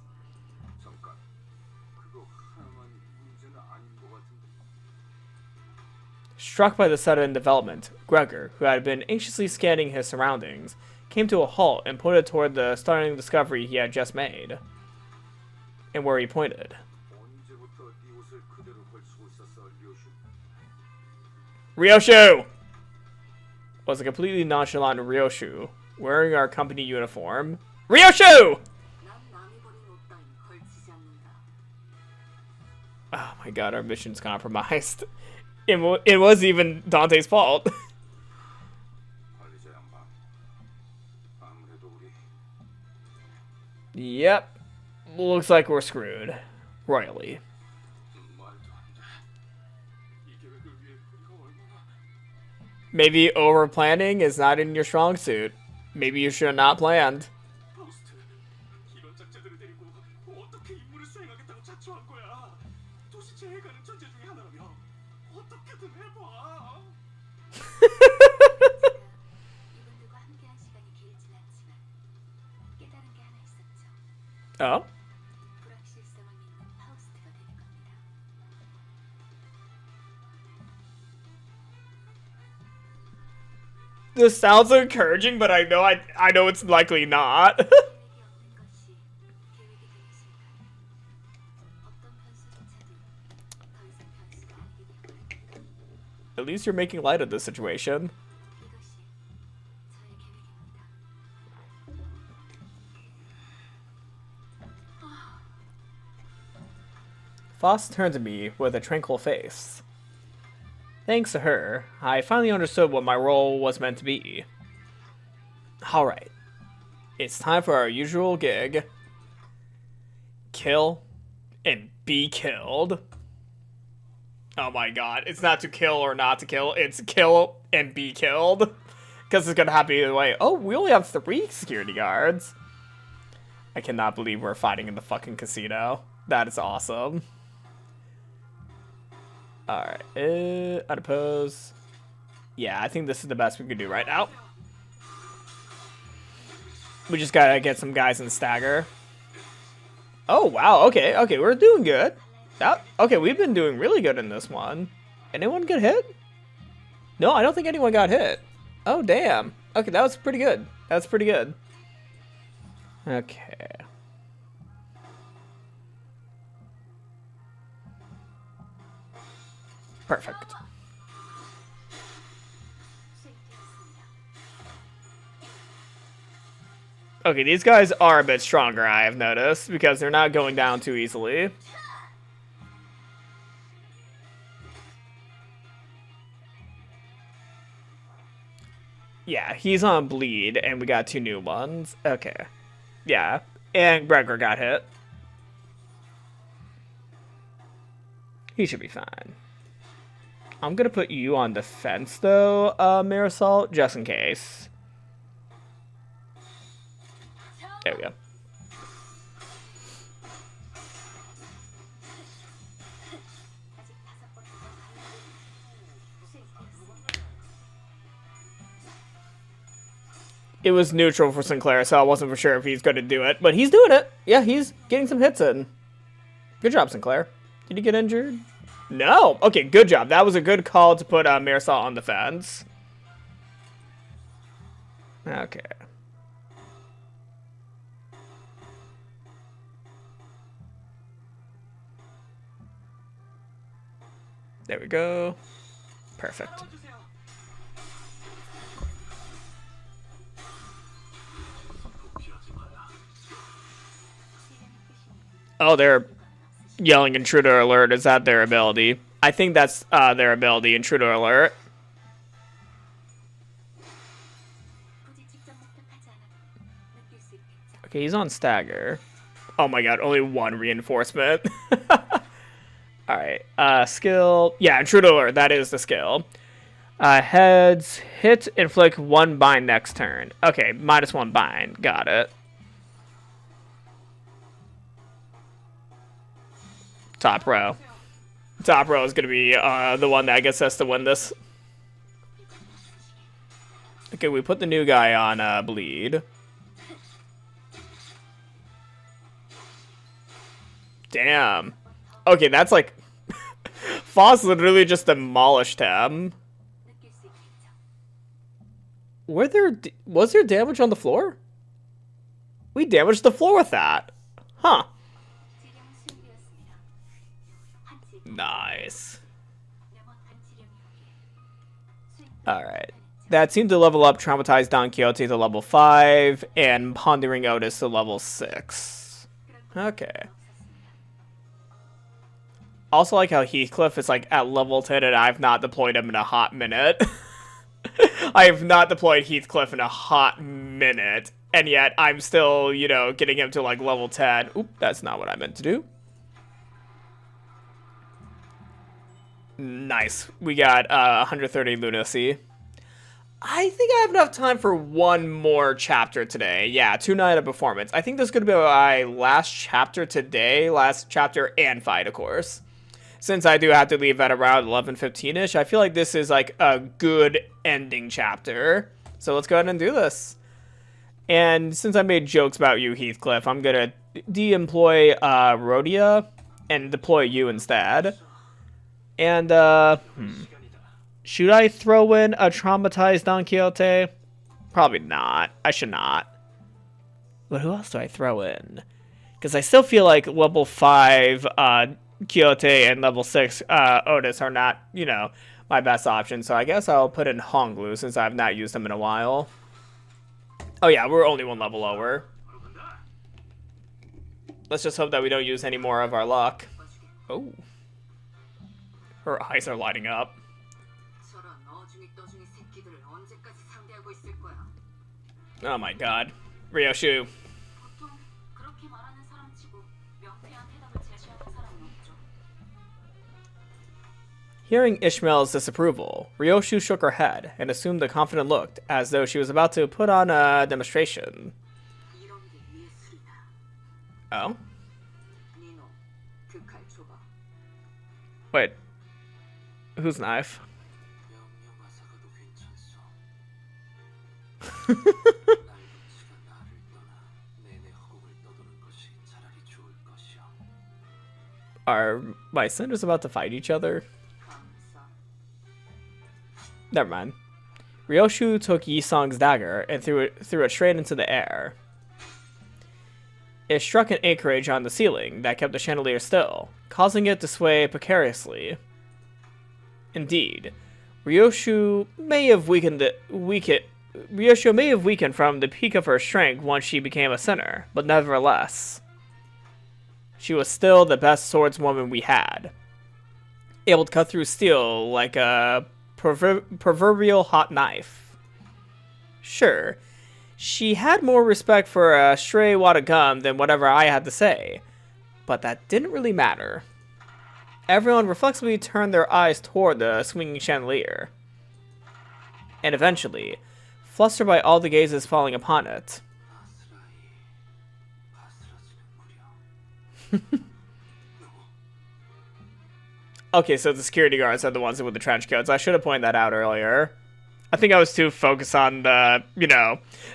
잠깐, 그거 하나만 문제는 아닌 것 같은데. Struck by the sudden development, Gregor, who had been anxiously scanning his surroundings, came to a halt and pointed toward the startling discovery he had just made. And where he pointed. 언제부터 네 옷을 그대로 걸치고 있었어, 류슈? Ryoshu! Was a completely nonchalant Ryoshu, wearing our company uniform. Ryoshu! 난 남이 버린 옷 따윈 걸치지 않는다. Oh my god, our mission's compromised. It was even Dante's fault. 관리자 양반. 아무래도 우리 Yep. Looks like we're screwed. Royally. 말도 안 돼. 이 계획을 위해 우리가 얼마나 Maybe over planning is not in your strong suit. Maybe you should have not planned. 파우스트, 이런 작자들을 데리고 어떻게 임무를 수행하겠다고 자초한 거야? 도시 제해가는 존재 중에 하나라며 어떻게든 해봐. 이분들과 함께한 시간이 길진 않지만 깨달은 게 하나 있었죠. Oh? 불확실성을 믿는 파우스트가 되는 겁니다. This sounds encouraging, but I know it's likely not. 계획이 없는 것이 계획이 되는 순간 어떤 변수조차도 더 이상 변수가 아니게 되어버립니다. At least you're making light of the situation. 이것이 저의 계획입니다. Foss turned to me with a tranquil face. Thanks to her, I finally understood what my role was meant to be. Alright. It's time for our usual gig. Kill and be killed. Oh my god, it's not to kill or not to kill, it's kill and be killed. Because it's gonna happen either way. Oh, we only have 3 security guards. I cannot believe we're fighting in the fucking casino. That is awesome. Alright, unopposed. Yeah, I think this is the best we can do right now. We just gotta get some guys in stagger. Oh, wow, okay, we're doing good. Okay, we've been doing really good in this one. Anyone get hit? No, I don't think anyone got hit. Oh, damn. Okay, that was pretty good. That's pretty good. Okay. Perfect. Okay, these guys are a bit stronger, I have noticed, because they're not going down too easily. Yeah, he's on bleed, and we got 2 new ones. Okay. Yeah, and Gregor got hit. He should be fine. I'm gonna put you on defense, though, Marisol, just in case. There we go. It was neutral for Sinclair, so I wasn't for sure if he's going to do it. But he's doing it. Yeah, he's getting some hits in. Good job, Sinclair. Did he get injured? No. Okay, good job. That was a good call to put Marisol on defense. Okay. There we go. Perfect. Oh, they're yelling intruder alert. Is that their ability? I think that's their ability, intruder alert. Okay, he's on stagger. Oh my god, only 1 reinforcement. Alright, skill. Yeah, intruder alert, that is the skill. Heads, hit, inflict 1 bind next turn. Okay, -1 bind. Got it. Top row. Top row is going to be the one that I guess has to win this. Okay, we put the new guy on bleed. Damn. Okay, that's like... Foss literally just demolished him. Was there damage on the floor? We damaged the floor with that. Huh. Nice. Alright. That seemed to level up Traumatized Don Quixote to level 5 and Pondering Otis to level 6. Okay. Also like how Heathcliff is like at level 10 and I've not deployed him in a hot minute. I have not deployed Heathcliff in a hot minute. And yet I'm still, you know, getting him to like level 10. Oop, that's not what I meant to do. Nice. We got 130 lunacy. I think I have enough time for 1 more chapter today. Yeah, 2 night of performance. I think this is going to be my last chapter today. Last chapter and fight, of course. Since I do have to leave at around 11:15ish, I feel like this is like a good ending chapter. So let's go ahead and do this. And since I made jokes about you, Heathcliff, I'm going to de-employ Rhodia and deploy you instead. And, should I throw in a Traumatized Don Quixote? Probably not. I should not. But who else do I throw in? Because I still feel like level 5 Quixote and level 6 Otis are not, you know, my best option. So I guess I'll put in Honglu since I've not used them in a while. Oh yeah, we're only 1 level lower. Let's just hope that we don't use any more of our luck. Oh. Her eyes are lighting up. Oh my god. Ryoshu. Hearing Ishmael's disapproval, Ryoshu shook her head and assumed a confident look, as though she was about to put on a demonstration. Oh? Wait. Whose knife? Are my senators about to fight each other? Never mind. Ryoshu took Yisong's dagger and threw it straight into the air. It struck an anchorage on the ceiling that kept the chandelier still, causing it to sway precariously. Indeed, Ryoshu may have weakened from the peak of her strength once she became a sinner, but nevertheless, she was still the best swordswoman we had, able to cut through steel like a proverbial hot knife. Sure, she had more respect for a stray wad of gum than whatever I had to say, but that didn't really matter. Everyone reflexively turned their eyes toward the swinging chandelier, and eventually, flustered by all the gazes falling upon it. Okay, so the security guards are the ones with the trench coats. I should have pointed that out earlier. I think I was too focused on the,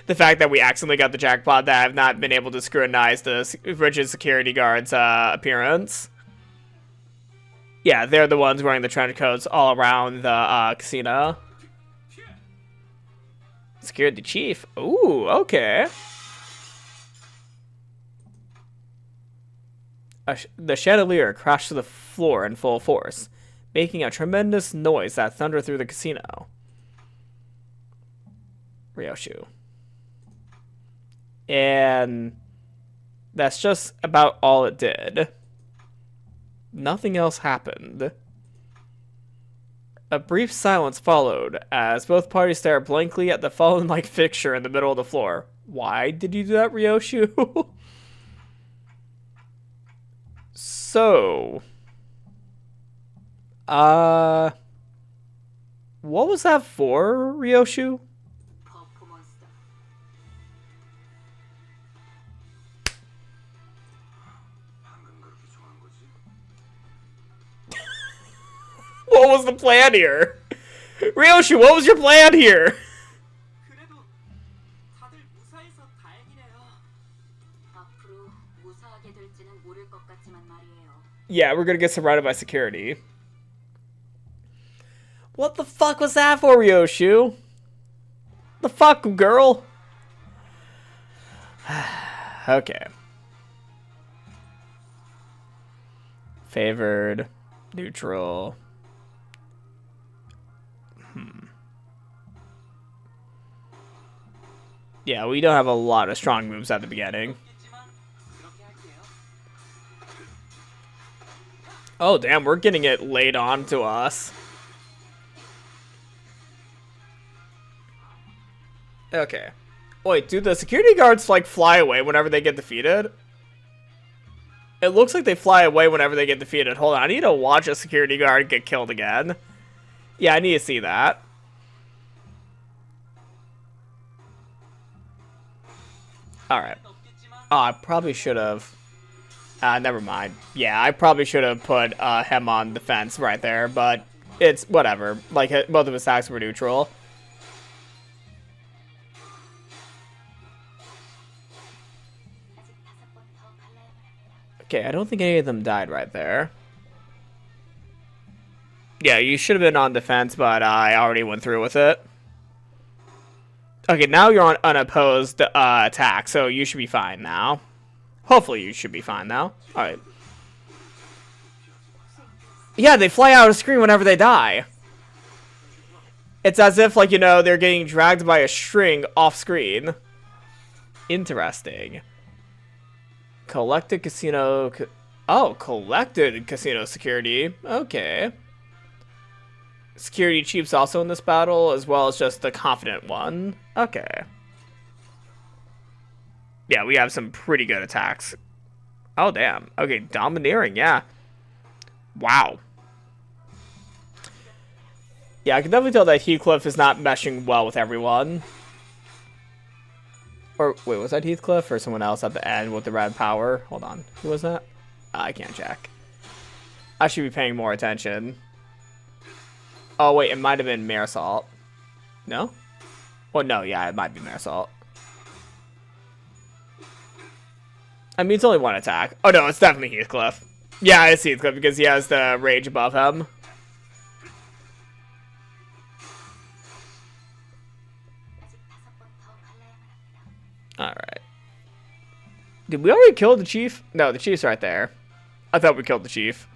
the fact that we accidentally got the jackpot that I've not been able to scrutinize the rigid security guards' appearance. Yeah, they're the ones wearing the trench coats all around the casino. Security chief. Ooh, okay. The chandelier crashed to the floor in full force, making a tremendous noise that thundered through the casino. Ryoshu. And that's just about all it did. Nothing else happened. A brief silence followed as both parties stared blankly at the fallen-like fixture in the middle of the floor. Why did you do that, Ryoshu? So, what was that for, Ryoshu? What was the plan here? Ryoshu, what was your plan here? 그래도 다들 무사해서 다행이네요. 앞으로 무사하게 될지는 모를 것 같지만 말이에요. Yeah, we're gonna get surrounded by security. What the fuck was that for, Ryoshu? The fuck, girl? Okay. Favored. Neutral. Yeah, we don't have a lot of strong moves at the beginning. Oh, damn, we're getting it laid on to us. Okay. Wait, do the security guards, like, fly away whenever they get defeated? It looks like they fly away whenever they get defeated. Hold on, I need to watch a security guard get killed again. Yeah, I need to see that. Alright. Oh, I probably should have... never mind. Yeah, I probably should have put him on defense right there, but it's whatever. Like, both of his attacks were neutral. Okay, I don't think any of them died right there. Yeah, you should have been on defense, but I already went through with it. Okay, now you're on unopposed attack, so you should be fine now. Hopefully you should be fine now. Alright. Yeah, they fly out of screen whenever they die. It's as if, like, they're getting dragged by a string off screen. Interesting. Collected casino... Oh, collected casino security. Okay. Security chief's also in this battle, as well as just the confident one. Okay. Yeah, we have some pretty good attacks. Oh, damn. Okay, domineering, yeah. Wow. Yeah, I can definitely tell that Heathcliff is not meshing well with everyone. Or, wait, was that Heathcliff or someone else at the end with the red power? Hold on. Who was that? I can't check. I should be paying more attention. Oh, wait, it might have been Marisol. No? Well, no, yeah, it might be Marisol. I mean, it's only one attack. Oh, no, it's definitely Heathcliff. Yeah, it's Heathcliff because he has the rage above him. Alright. Did we already kill the chief? No, the chief's right there. I thought we killed the chief.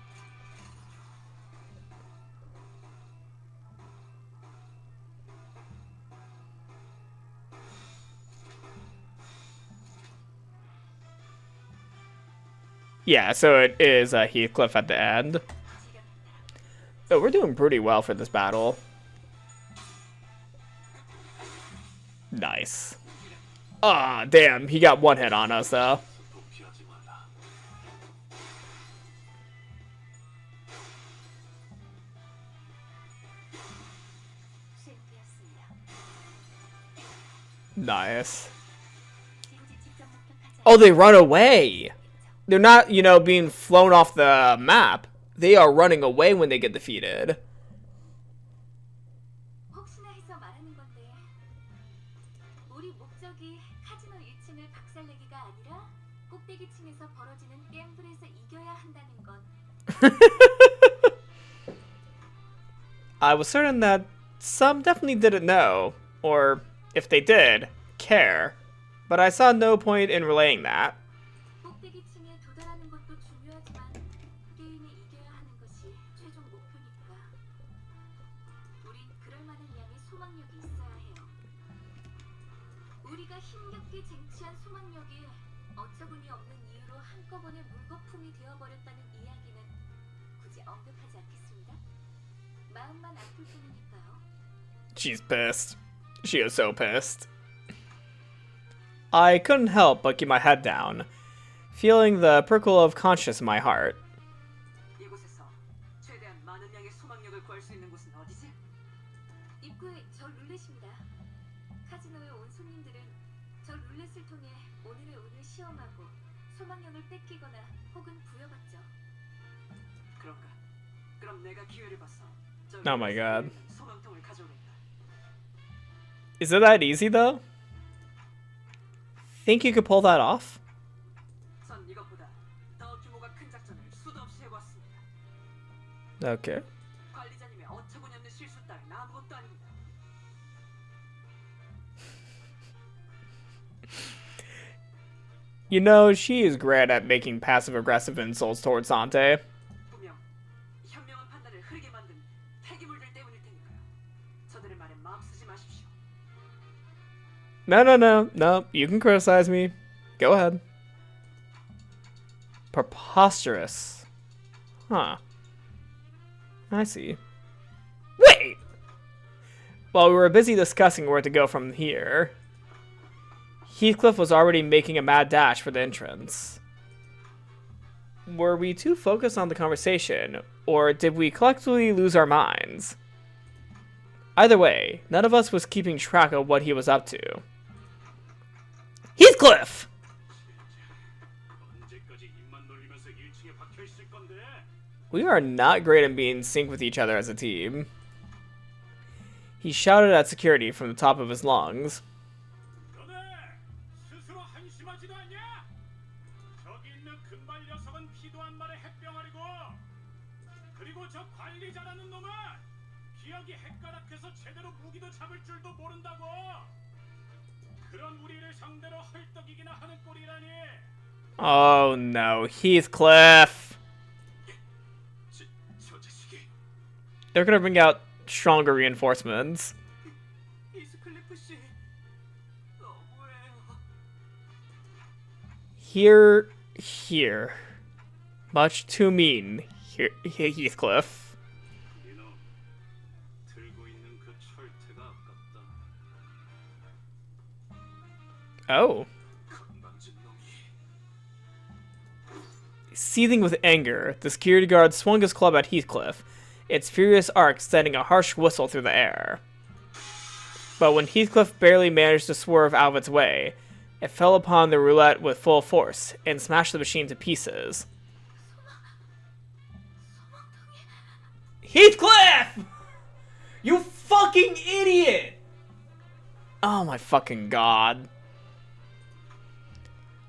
Yeah, so it is Heathcliff at the end. Oh, we're doing pretty well for this battle. Nice. Ah, damn, he got one hit on us, though. 도피하지 말라. 실패였습니다. Nice. 왠지 직접 목격하지 Oh, they run away! They're not, you know, being flown off the map. They are running away when they get defeated. 혹시나 해서 말하는 건데 우리 목적이 카지노 1층을 박살내기가 아니라 꼭대기층에서 벌어지는 갬블에서 이겨야 한다는 건 I was certain that some definitely didn't know, or if they did, care. But I saw no point in relaying that. 꼭대기층에 도달하는 것도 중요하지만 게임에 이겨야 하는 것이 최종 목표니까 우린 그럴 만한 양의 소망력이 있어야 해요. 우리가 힘겹게 쟁취한 소망력이 어처구니 없는 이유로 한꺼번에 물거품이 되어버렸다는 이야기는 굳이 언급하지 않겠습니다. 마음만 아플 뿐이니까요. She's pissed. She is so pissed. I couldn't help but keep my head down, feeling the prickle of conscience in my heart. 이곳에서 최대한 많은 양의 소망력을 구할 수 있는 곳은 어디지? 입구에 저 룰렛입니다. 카지노에 온 손님들은 저 룰렛을 통해 오늘의 운을 시험하고 소망력을 뺏기거나 혹은 부여받죠. 그런가? 그럼 내가 기회를 봐서 저 Oh my god. 소망통을 가져오겠다. Is it that easy, though? Think you could pull that off? 전 이것보다 더 규모가 큰 작전을 수도 없이 해왔습니다. Okay. 관리자님의 어처구니 없는 실수 따윈 아무것도 아닙니다. You know, she is great at making passive-aggressive insults towards Sante. 분명 현명한 판단을 흐리게 만든 폐기물들 때문일 테니까요. 저들의 말에 마음 쓰지 마십시오. No, you can criticize me. Go ahead. Preposterous. Huh. I see. Wait! While we were busy discussing where to go from here, Heathcliff was already making a mad dash for the entrance. Were we too focused on the conversation, or did we collectively lose our minds? Either way, none of us was keeping track of what he was up to. Heathcliff! 언제까지 입만 놀리면서 1층에 박혀 있을 건데? We are not great at being in sync with each other as a team. He shouted at security from the top of his lungs. 너네 스스로 한심하지도 않냐? 저기 있는 금발 녀석은 피도 한 마리 햇병아리고, 그리고 저 관리자라는 놈은 기억이 헷가닥해서 제대로 무기도 잡을 줄도 모른다고. 그런 우리를 상대로 헐떡이기나 하는 꼴이라니. Oh no, Heathcliff! 저 자식이 They're gonna bring out stronger reinforcements. 이스클리프 씨 너무해요. Here. Much too mean, Heathcliff. 이놈 들고 있는 그 철퇴가 아깝다. Oh. 건방진 놈이. Seething with anger, the security guard swung his club at Heathcliff, its furious arc sending a harsh whistle through the air. But when Heathcliff barely managed to swerve out of its way, it fell upon the roulette with full force and smashed the machine to pieces. Heathcliff! You fucking idiot! Oh my fucking god.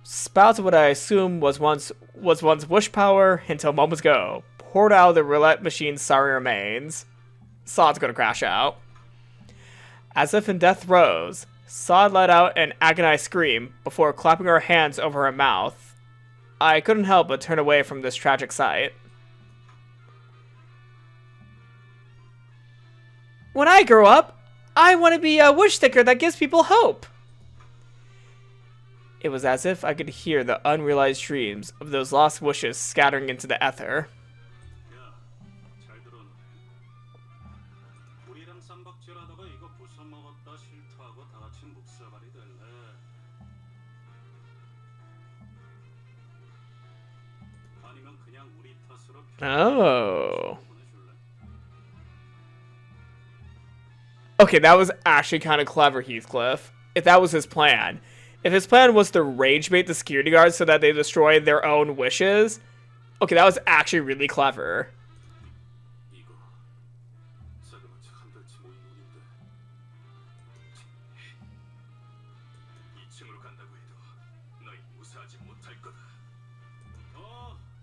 Spouts of what I assume was once wish power until moments ago poured out of the roulette machine's sorry remains. Sod's gonna crash out. As if in death throes, Sod let out an agonized scream before clapping her hands over her mouth. I couldn't help but turn away from this tragic sight. When I grow up, I want to be a wish sticker that gives people hope. It was as if I could hear the unrealized dreams of those lost wishes scattering into the ether. 야, 잘 들어놓네. 우리랑 쌈박질하다가 이거 부숴먹었다 싫다고 다 같이 묵사발이 될래. 아니면 그냥 우리 탓으로 Oh. 보내줄래? Okay, that was actually kind of clever, Heathcliff. If that was his plan. If his plan was to rage bait the security guards so that they destroy their own wishes, okay, that was actually really clever. 이거 자그마치 한달치 모인 돈인데 2층으로 간다고 해도 너희 무사하지 못할 거다.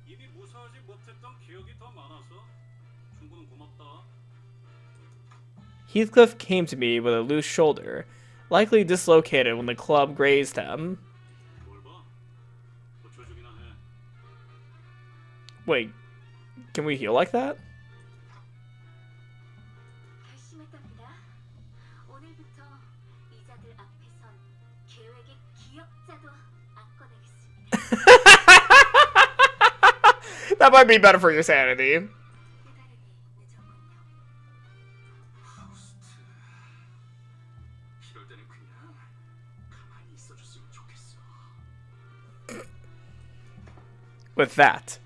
이미 무사하지 못했던 기억이 더 많아서 충분히 고맙다. Heathcliff came to me with a loose shoulder, likely dislocated when the club grazed him. 뭘 봐? 고쳐주기나 해. Wait, can we heal like that? 결심했답니다. 오늘부터 이자들 앞에선 계획의 기억자도 안 꺼내겠습니다. That might be better for your sanity. 그다음에 늦었군요. 하우스트. 이럴 때는 그냥 가만히 있어줬으면 좋겠어. With that,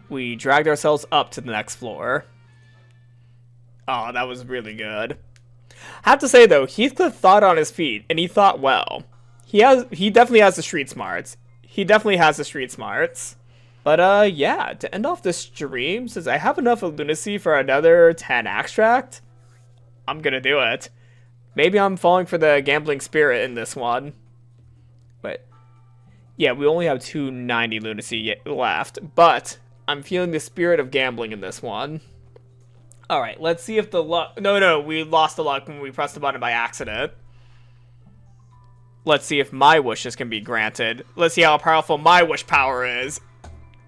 we dragged ourselves up to the next floor. Oh, that was really good. I have to say though, Heathcliff thought on his feet, and he thought well. He definitely has the street smarts. But yeah, to end off this stream, since I have enough of lunacy for another 10 extract, I'm gonna do it. Maybe I'm falling for the gambling spirit in this one. But yeah, we only have 290 lunacy left, but I'm feeling the spirit of gambling in this one. Alright, let's see if the luck... No, we lost the luck when we pressed the button by accident. Let's see if my wishes can be granted. Let's see how powerful my wish power is.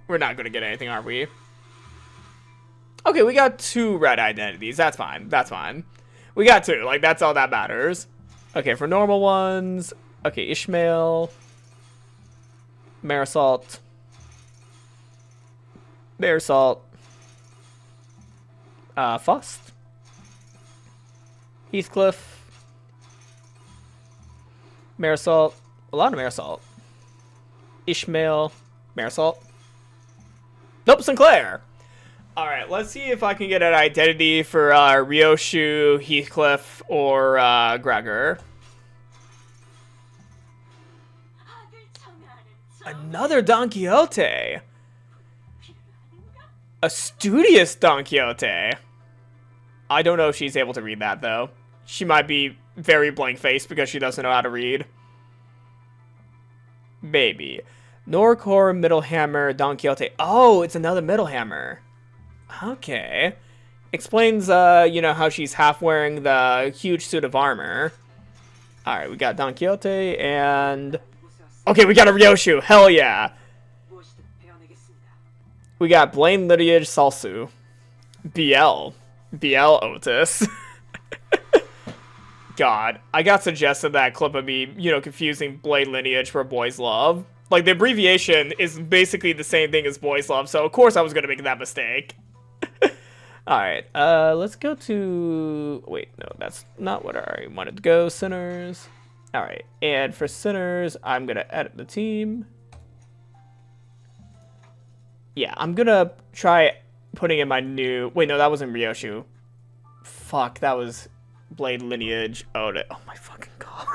We're not going to get anything, are we? Okay, we got 2 red identities. That's fine. We got 2. Like, that's all that matters. Okay, for normal ones... Okay, Ishmael... Marisol... Fust, Heathcliff, Marisol, a lot of Marisol, Ishmael, Marisol. Nope, Sinclair. All right, let's see if I can get an identity for Ryoshu, Heathcliff, or Gregor. Another Don Quixote. A studious Don Quixote. I don't know if she's able to read that, though. She might be very blank-faced because she doesn't know how to read. Maybe. Norcor, Middle Hammer, Don Quixote. Oh, it's another Middle Hammer. Okay. Explains, how she's half wearing the huge suit of armor. Alright, we got Don Quixote and... Okay, we got a Ryoshu. Hell yeah. We got Blaine Lineage Salsu. BL Otis. God, I got suggested that clip of me, confusing Blade Lineage for Boys Love. Like, the abbreviation is basically the same thing as Boys Love, so of course I was gonna make that mistake. Alright, let's go to... Wait, no, that's not what I wanted to go. Sinners. Alright, and for Sinners, I'm gonna edit the team. Yeah, I'm gonna try putting in my new... Wait, no, that wasn't Ryoshu. Fuck, that was Blade Lineage. Oh my fucking god.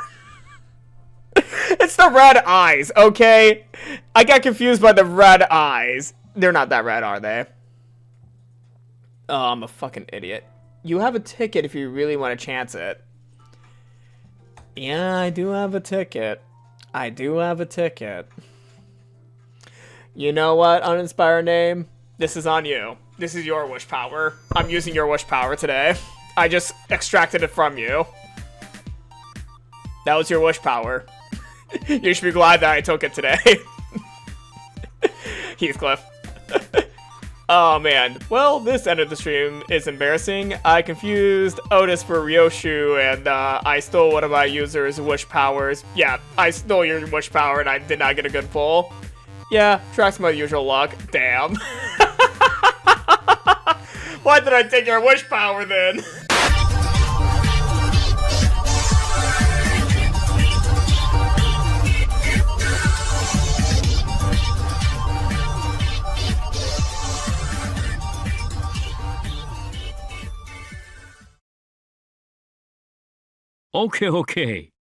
It's the red eyes, okay? I got confused by the red eyes. They're not that red, are they? Oh, I'm a fucking idiot. You have a ticket if you really want to chance it. Yeah, I do have a ticket. You know what, uninspired name? This is on you. This is your wish power. I'm using your wish power today. I just extracted it from you. That was your wish power. You should be glad that I took it today. Heathcliff. Oh man, well, this end of the stream is embarrassing. I confused Otis for Ryoshu, and I stole one of my users' wish powers. Yeah, I stole your wish power, and I did not get a good pull. Yeah, tracks my usual luck. Damn. Why did I take your wish power then? Okay, okay.